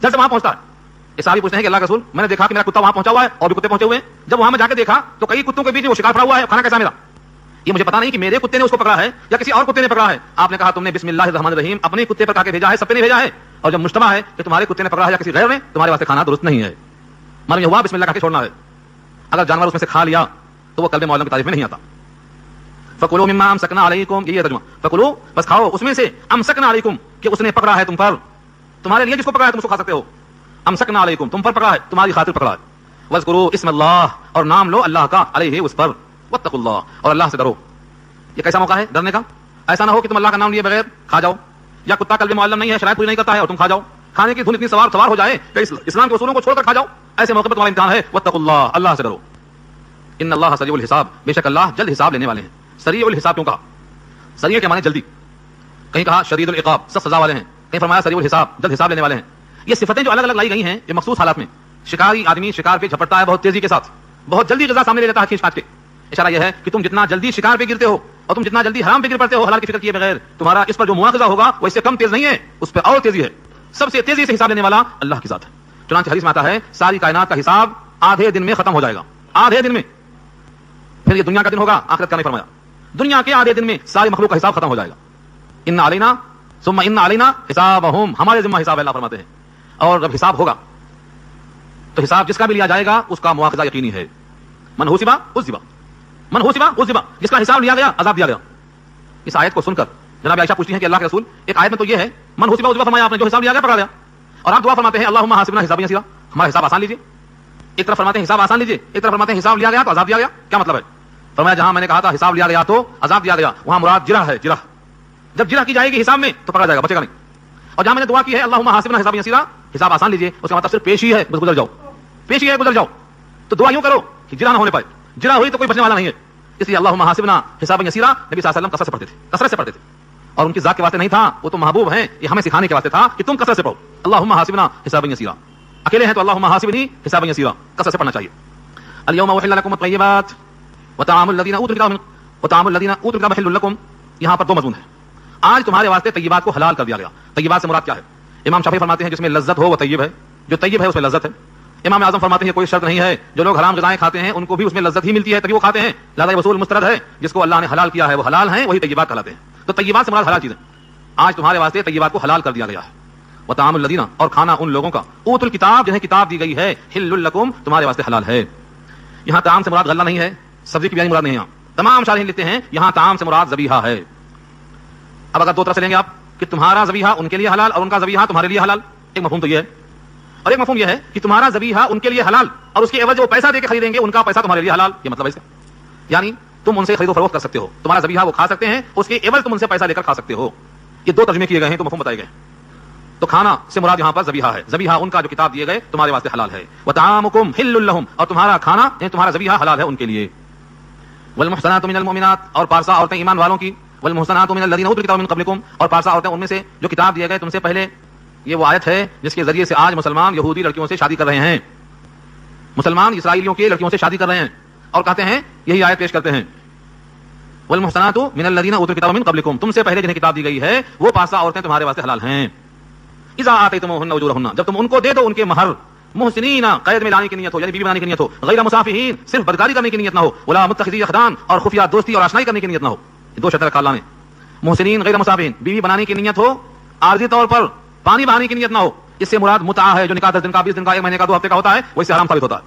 جھٹ سے وہاں پہنچتا ہے. یہ ساری پوچھتے ہیں کہ اللہ کے رسول میں نے دیکھا کہ میرا کتا وہاں پہنچا ہوا ہے اور بھی کتے پہنچے ہوئے ہیں. جب وہاں میں جا کے دیکھا تو کئی کتوں کے بیچ میں وہ شکار پڑا ہوا ہے، کھانا کیسا میرا؟ یہ مجھے پتا نہیں کہ میرے کتے نے اس کو پکڑا ہے یا کسی اور کتے نے پکڑا ہے. آپ نے کہا تم نے بسم اللہ الرحمن الرحیم اپنے کتے پر کہا کے بھیجا ہے، سب پہ نہیں بھیجا ہے. اور جب مشتبہ ہے کہ تمہارے کتے نے پکڑا ہے یا کسی غیر نے، تمہارے واسطے کھانا درست نہیں ہے. معلوم یہ ہوا بسم اللہ کہا کے چھوڑنا ہے. اگر جانور اس میں سے کھا لیا تو وہ قلب معلوم کی تعریف میں نہیں آتا. فکلوا مما امسکنا علیکم، یہ ترجمہ، فکلوا بس کھاؤ اس میں سے، امسکنا علیکم کہ اس نے پکڑا ہے تم پر، تمہارے لیے جس کو پکڑا ہے تم اس کو کھا سکتے ہو. امسکنا علیکم تم پر پکڑا ہے، تمہاری خاطر پکڑا ہے. واذکروا اسم اللہ اور نام لو اللہ کا، علیہ اس پر، واتقوا اللہ اور اللہ سے ڈرو. یہ کیسا موقع ہے ڈرنے کا؟ ایسا نہ ہو کہ تم اللہ کا نام لیے بغیر کھا جاؤ، یا کتا قلب معلم نہیں ہے، شرائط پوری نہیں کرتا ہے اور تم کھا جاؤ، کھانے کی دھن اتنی سوار ہو جائے کہ اسلام کے اصولوں کو چھوڑ کر کھا جاؤ. ایسے موقع پر تمہارا امتحان ہے. واتقوا اللہ، اللہ سے ڈرو. ان اللہ سریع الحساب، بے شک اللہ جلد حساب لینے والے ہیں. سریع الحساب کیوں کہا؟ سریع کے معنی جلدی، کہیں کہا شدید العقاب سخت سزا والے ہیں، کہیں فرمایا سریع الحساب جلد حساب لینے والے ہیں. یہ صفتیں جو الگ الگ لائی گئی ہیں یہ مخصوص حالات میں. شکاری آدمی شکار پہ جھپٹتا ہے بہت تیزی کے ساتھ، بہت جلدی غذا سامنے لے لیتا ہے کھینچ کھانچ کے. اشارہ یہ ہے کہ تم جتنا جلدی شکار پہ گرتے ہو اور تم جتنا جلدی حرام پہ گر پڑتے ہو حلال کی فکر کیے بغیر، تمہارا اس پر جو مواخذہ ہوگا وہ اس سے کم تیز نہیں ہے، اس پہ اور تیزی ہے. سب سے تیزی سے حساب لینے والا اللہ کی ذات ہے. چنانچہ حدیث میں آتا ہے ساری کائنات کا حساب آدھے دن میں ختم ہو جائے گا، آدھے دن میں. پھر یہ دنیا کا دن ہوگا، آخرت کا نہیں فرمایا. دنیا کے آدھے دن میں ساری مخلوق کا حساب ختم ہو جائے گا. ان علینا ثم ان علینا حسابہم، ہمارے ذمہ حساب اللہ فرماتے ہیں. اور جب حساب ہوگا تو حساب جس کا بھی لیا جائے گا اس کا مواخذہ یقینی ہے. من حسبا عذبا، من حسبا عذبا، جس کا حساب لیا گیا عذاب دیا گیا. اس آیت کو سن کر جناب عائشہ پوچھتی ہیں کہ اللہ کے رسول ایک آیت میں تو یہ ہے من حسبا عذبا فرمایا آپ نے، جو حساب لیا گیا پکڑا گیا، اور آپ دعا فرماتے ہیں اللہم حاسبنا حسابا یسیرا، ہمارا حساب آسان لیجیے. ایک طرف فرماتے ہیں حساب آسان لیجیے، ایک طرف فرماتے ہیں حساب لیا گیا تو عذاب دیا گیا. کیا مطلب ہے؟ فرمایا جہاں میں نے کہا تھا حساب لیا گیا تو عذاب دیا گیا، وہاں مراد جرح ہے. جرح جب جرح کی جائے گی حساب میں تو پکڑا جائے گا، بچے گا نہیں. اور جہاں میں نے دعا کی ہے اللہم حاسبنا حسابا یسیرا، حساب آسان لیجیے، اس کا مطلب صرف پیش ہی ہے، بس گزر جاؤ، پیش ہی ہے گزر جاؤ. تو دعا یوں کرو کہ جرح نہ ہونے پائے، جرح ہوئی تو کوئی بچنے والا نہیں ہے. اس لیے اللہم حاسبنا حسابا یسیرا نبی صلی اللہ علیہ وسلم کثرت سے پڑھتے تھے، کثرت سے پڑھتے تھے. اور ان کی ذات کے واسطے نہیں تھا، وہ تو محبوب ہیں، یہ ہمیں سکھانے کے واسطے تھا کہ تم کثرت سے پڑھو. اللہم حاسبنا حسابا یسیرا، اکیلے ہیں تو اللہم حاسبنی حسابا یسیرا کثرت سے پڑھنا چاہیے. اليوم احل لكم الطيبات وطعام الذين اوتوا الكتاب حل لكم. یہاں پر دو مضمون ہیں. آج تمہارے واسطے طیبات کو حلال کر دیا گیا. طیبات سے مراد کیا ہے؟ امام شافعی فرماتے ہیں جس میں لذت ہو وہ طیب ہے، جو طیب ہے اس میں لذت ہے. امام اعظم فرماتے ہیں کوئی شرط نہیں ہے، جو لوگ حرام غذائیں کھاتے ہیں ان کو بھی اس میں لذت ہی ملتی ہے تبھی وہ کھاتے ہیں، لہذا یہ وصول مسترد ہے. جس کو اللہ نے حلال کیا ہے وہ حلال ہیں، وہی طیبات کہلاتے ہیں. تو طیبات سے مراد حلال چیزیں. آج تمہارے واسطے طیبات کو حلال کر دیا گیا ہے. وطعام الذین، اور کھانا ان لوگوں کا، اوتوا الکتاب جنہیں کتاب دی گئی ہے، حل لکم تمہارے واسطے حلال ہے. یہاں طعام سے مراد غلہ نہیں ہے، سبزی کی بھی مراد نہیں ہے. یہاں تمام شارحین لکھتے ہیں یہاں طعام سے مراد ذبیحہ ہے. اب اگر دو طرف سے لیں گے آپ کہ تمہارا ذبیحہ ان کے لیے حلال اور ان کا ذبیحہ تمہارے لیے حلال، ایک مفہوم تو یہ ہے. اور ایک مفہوم یہ ہے کہ تمہارا ذبیحہ ان کے لیے حلال اور اس کے عوض جو پیسہ دے کے خریدیں گے ان کا پیسہ تمہارے لیے حلال. یہ مطلب ہے اس کا، یعنی تم ان سے خرید و فروخت کر سکتے ہو، تمہارا ذبیحہ وہ کھا سکتے ہیں، اس کے عوض تم ان سے پیسہ لے کر کھا سکتے ہو. یہ دو ترجمے کیے گئے ہیں تو مفہوم بتائے گئے. تو کھانا سے مراد یہاں پر ذبیحہ ہے، ذبیحہ ان کا جو کتاب دیے گئے تمہارے واسطے حلال ہے. وطعامکم حل لہم، اور تمہارا کھانا یعنی تمہارا ذبیحہ حلال ہے ان کے لیے. والمحصنات من المؤمنات، اور پارسا عورتیں ایمان والوں کی. والمحصنات من الذین اوتوا الکتاب من قبلکم، اور پارسا عورتیں ان میں سے جو کتاب دیے گئے تم سے پہلے. یہ وہ آیت ہے جس کے ذریعے سے آج مسلمان یہودی لڑکیوں سے شادی کر رہے ہیں، مسلمان اسرائیلیوں کی لڑکیوں سے شادی کر رہے ہیں اور کہتے ہیں یہی آیت پیش کرتے ہیں والمحصنات من الذین اوتوا الکتاب من قبلکم، تم سے پہلے جنہیں کتاب دی گئی ہے وہ پارسا عورتیں تمہارے واسطے حلال ہیں. اذا آتیتموہن اجورہن، جب تم ان کو دے دو ان کے مہر. محسنین، قید میں لانے کی نیت ہو یعنی بیوی بنانے کی نیت ہو. غیر مسافحین، صرف بدکاری کرنے کی نیت نہ ہو. ولا متخذی اخدان، اور خفیہ دوستی اور آشنائی کرنے کی نیت نہ ہو. یہ دو شرطیں رکھا اللہ نے. محسنین غیر مسافحین، بیوی بنانے کی نیت ہو، عارضی طور پر پانی بہانے کی نیت نہ ہو. اس سے مراد متعہ ہے جو نکاح 10 دن کا 20 دن کا 1 مہینے کا 2 ہفتے کا ہوتا ہے، وہ اس سے حرام ثابت ہوتا ہے.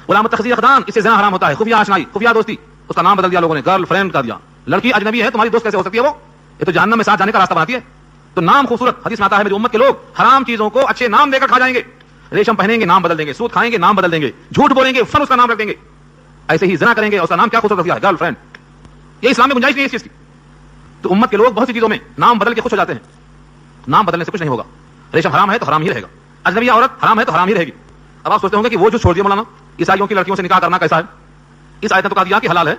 ولا متخذی اخدان، اس سے زنا حرام ہوتا ہے. خفیہ آشنائی، خفیہ دوستی، اس کا نام بدل دیا لوگوں نے، گرل فرینڈ کر دیا. لڑکی اجنبی ہے تمہاری دوست کیسے ہو سکتی ہے؟ وہ یہ تو جہنم میں ساتھ جانے کا راستہ بناتی ہے. تو نام خوبصورت، حدیث میں آتا ہے میری امت کے لوگ حرام چیزوں کو اچھے نام دے کر کھا جائیں گے. ریشم پہنیں گے نام بدل دیں گے، سود کھائیں گے نام بدل دیں گے، جھوٹ بولیں گے فن اس کا نام رکھ دیں گے. ایسے ہی زنا کریں گے اس کا نام کیا خوبصورت رکھ دیا ہے، گرل فرینڈ. یہ اسلام میں گنجائش نہیں ہے اس چیز کی. تو امت کے لوگ بہت سی چیزوں میں نام بدل کے خوش ہو جاتے ہیں. نام بدلنے سے کچھ نہیں ہوگا. ریشم حرام ہے تو حرام ہی رہے گا، اجنبی عورت حرام ہے تو حرام ہی رہے گی. اب آپ سوچتے ہوں گے کہ وہ جو چھوڑ دیا مولانا عیسائیوں کی لڑکیوں سے نکاح کرنا کیسا ہے؟ اس آیت نے تو کہا دیا کہ حلال ہے.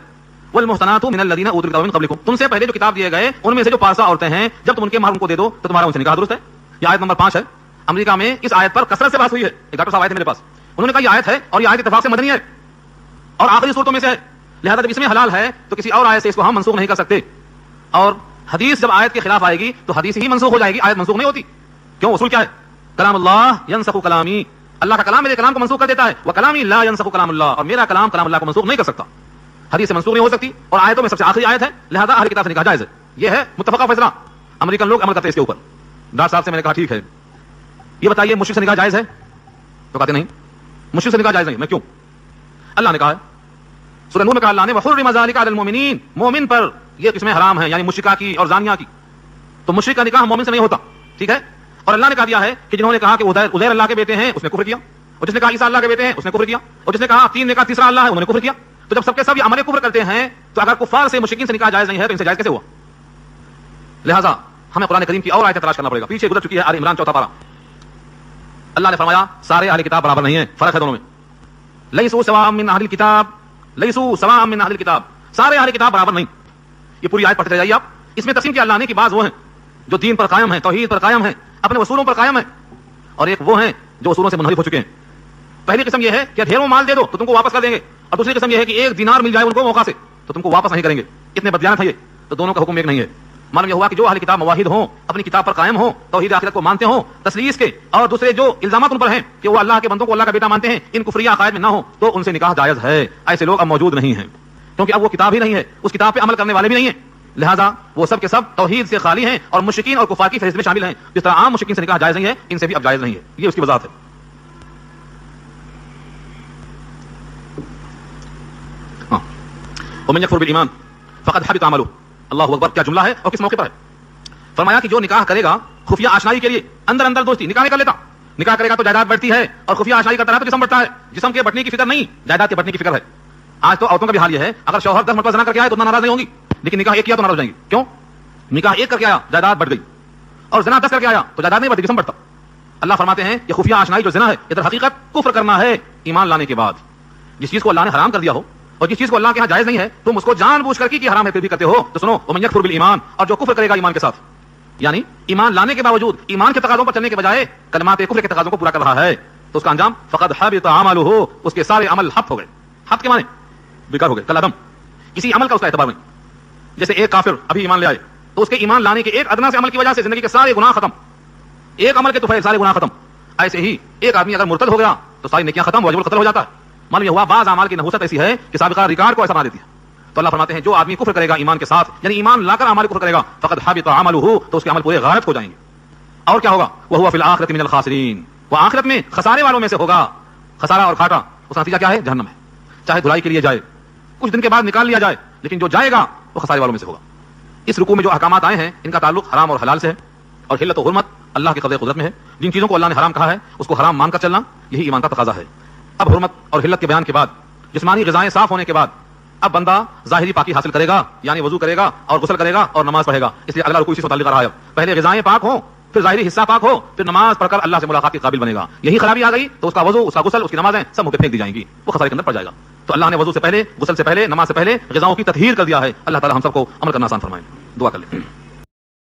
والمحصنات من الذین اوتوا الکتاب من قبلکم، تم سے پہلے جو کتاب دیے گئے ان میں سے جو پارسا عورتیں ہیں جب تم ان کے مہر ان کو دے دو تو تمہارا ان سے نکاح درست ہے. یہ آیت نمبر 5 ہے. امریکہ میں اس آیت پر کثرت سے بحث ہوئی ہے. ایک ڈاکٹر صاحب آئے تھے میرے پاس, انہوں نے کہا یہ آیت ہے اور یہ آیت اتفاق سے مدنی ہے اور آخری صورتوں میں سے ہے, لہذا جب اس میں حلال ہے تو کسی اور آیت سے اس کو ہم منسوخ نہیں کر سکتے, اور حدیث جب آیت کے خلاف آئے گی تو حدیث ہی منسوخ ہو جائے گی, آیت منسوخ نہیں ہوتی. کیوں؟ اصول کیا ہے؟ کلام اللہ ینسخ کلامی, اللہ کا کلام میرے کلام کو منسوخ کر دیتا ہے, وکلامی لا ینسخ کلام اللہ, اور میرا کلام کلام اللہ کو منسوخ نہیں کر سکتا. حدیث سے منسوخ نہیں ہو سکتی اور آیتوں میں سب سے آخری آیت ہے, لہذا اہل کتاب سے نکاح جائز ہے. یہ ہے متفقہ فیصلہ, امریکن لوگ عمل کرتے ہیں اس کے اوپر. ڈاکٹر صاحب سے میں نے کہا ٹھیک ہے, یہ بتائیے مشرک سے نکاح جائز ہے؟ تو کہتے نہیں, مشرک سے نکاح جائز نہیں. میں کیوں؟ اللہ نے کہا ہے سورہ نور میں کہا اللہ نے وحرم ذلک علی المؤمنین, مومن پر یہ قسمیں حرام ہیں, یعنی مشرکہ کی اور زانیہ کی. تو مشرک کا نکاح مومن سے نہیں ہوتا, ٹھیک ہے. اور اللہ نے کہا دیا ہے کہ جنہوں نے کہا کہ عزیر اللہ کے بیٹے ہیں اس نے کفر کیا, اور جس نے کہا عیسیٰ اللہ کے بیٹے ہیں اس نے کفر کیا, اور جس نے کہا تین نے کہا تیسرا اللہ ہے انہوں نے کفر کیا. تو جب سب کے سب یہ عمل کفر کرتے ہیں تو اگر کفار سے مشرکین سے نکاح جائز نہیں ہے تو ان سے جائز کیسے ہوا؟ لہذا ہمیں قرآن کریم کی اور آیتیں تلاش کرنا پڑے گا. پیچھے گزر چکی ہے آل عمران 4 پارہ. اللہ نے فرمایا سارے اہل کتاب برابر نہیں ہیں, فرق ہے دونوں میں. لیسوا سواء من اہل الکتاب, لیسوا سواء من اہل الکتاب, سارے اہل کتاب برابر نہیں. یہ پوری آیت پڑھتے جائیے آپ. اس میں تقسیم کیا اللہ نے کہ بعض وہ ہیں جو دین پر قائم ہیں, توحید پر قائم ہیں, اپنے اصولوں پر قائم ہیں, اور ایک وہ ہیں جو اصولوں سے منحرف ہو چکے ہیں. پہلی قسم یہ ہے کہ ڈھیروں مال دے دو تو تم کو واپس کر دیں گے, اور دوسری قسم یہ ہے کہ ایک دینار مل جائے ان کو موقع سے تو تم کو واپس نہیں کریں گے. اتنے بدیانت ہیں یہ, تو دونوں کا حکم ایک نہیں ہے. معلوم یہ ہوا کہ جو اہل کتاب مواحد ہوں, اپنی کتاب پر قائم ہوں, توحید آخرت کو مانتے ہوں تسلیس کے, اور دوسرے جو الزامات ان پر ہیں کہ وہ اللہ کے بندوں کو اللہ کا بیٹا مانتے ہیں, ان کفریہ عقائد میں نہ ہوں, تو ان سے نکاح جائز ہے. ایسے لوگ اب موجود نہیں ہیں کیونکہ اب وہ کتاب ہی نہیں ہے, اس کتاب پہ عمل کرنے والے بھی نہیں ہیں. لہذا وہ سب کے سب توحید سے خالی ہیں اور مشرکین اور کفار کی فہرست میں شامل ہیں. جس طرح عام مشرکین سے نکاح جائز نہیں ہے, ان سے بھی اب جائز نہیں ہے. یہ اس کی وضاحت ہے. ومن يكفر بالایمان فقد حبط عمله. اللہ اکبر, کیا جملہ ہے اور کس موقع پر ہے. فرمایا کہ جو نکاح کرے گا خفیہ آشنائی کے لیے, اندر اندر دوستی, نکاح نہیں کر لیتا. نکاح کرے گا تو جائیداد بڑھتی ہے, اور خفیہ آشنائی کرتا ہے تو جسم بڑھتا ہے. جسم کے بٹنے کی فکر نہیں, جائیداد کے بٹنے کی فکر ہے. آج تو عورتوں کا بھی حال یہ ہے, اگر شوہر 10 مرتبہ زنا کر کے آئے تو اتنا ناراض نہیں ہوں گی, لیکن نکاح ایک کیا تو ناراض ہو جائیں گی. کیوں؟ نکاح ایک کر کے آیا جائیداد بڑھ گئی, اور زنا 10 کر کے آیا تو جائیداد نہیں بڑھتی, جسم بڑھتا. اللہ فرماتے ہیں کہ خفیہ آشنائی جو زنا ہے یہ در حقیقت کفر کرنا ہے ایمان لانے کے بعد. جس چیز کو اللہ نے حرام کر دیا ہو اور جس چیز کو اللہ کے ہاں جائز نہیں ہے تم اس کو جان بوجھ کر کی حرام ہے پھر بھی کرتے ہو, تو سنو ومن یکفر بالایمان, اور جو کفر کرے گا ایمان کے ساتھ, یعنی ایمان لانے کے باوجود ایمان کے تقاضوں پر چلنے کے بجائے کلمات کفر کے تقاضوں کو پورا کر رہا ہے, تو اس کا انجام فقد حبط عمله, اس کے سارے عمل حبط ہو گئے. حبط کے معنی بیکار ہو گئے, کالعدم, کسی عمل کا اس کا اعتبار نہیں. جیسے ایک کافر ابھی ایمان لے آئے تو اس کے ایمان لانے کے ایک ادنا سے عمل کی وجہ سے زندگی کے سارے گناہ ختم, ایک عمل کے طفیل سارے گناہ ختم. ایسے ہی ایک آدمی اگر مرتد ہو گیا تو ساری نیکیاں ختم, واجب القتل ہو جاتا ہے. معلوم یہ ہوا بعض اعمال کی نحوست ایسی ہے کہ سابقہ ریکارڈ کو ایسا بنا دیتی ہے. تو اللہ فرماتے ہیں جو آدمی کفر کرے گا ایمان کے ساتھ, یعنی ایمان لا کر اعمال کفر کرے گا, فقد حبط عمله, تو اس کے عمل پورے غارت ہو جائیں گے. اور کیا ہوگا؟ وهو فی الآخرۃ من الخاسرین, وہ آخرت میں خسارے والوں میں سے ہوگا. خسارہ اور گھاٹا, اس کا نتیجہ کیا ہے؟ جہنم ہے. چاہے دھلائی کے لیے جائے, کچھ دن کے بعد نکال لیا جائے, لیکن جو جائے گا وہ خسارے والوں میں سے ہوگا. اس رکوع میں جو احکامات آئے ہیں ان کا تعلق حرام اور حلال سے ہے, اور حلت و حرمت اللہ کی قدرت قدرت میں ہے. جن چیزوں کو اللہ نے حرام کہا ہے اس کو حرام مان کر چلنا, یہی ایمان کا تقاضا ہے. اب حرمت اور حلت کے بیان کے بعد, جسمانی غذائیں صاف ہونے کے بعد, اب بندہ ظاہری پاکی حاصل کرے گا, یعنی وضو کرے گا اور غسل کرے گا اور نماز پڑھے گا. اس لیے اگلا رکوع اسی سے متعلق رہا ہے. پہلے غذائیں پاک ہوں, پھر ظاہری حصہ پاک ہو, پھر نماز پڑھ کر اللہ سے ملاقات کے قابل بنے گا. یہی خرابی آ گئی تو اس کا وضو, اس کا غسل, اس کی نمازیں سب منہ پہ پھینک دی جائیں گی, وہ خسارے کے اندر پڑ جائے گا. تو اللہ نے وضو سے پہلے, غسل سے پہلے, نماز سے پہلے غذاؤں کی تطہیر کر دیا ہے. اللہ تعالی ہم سب کو عمل کرنا آسان فرمائے. دعا کر لیں.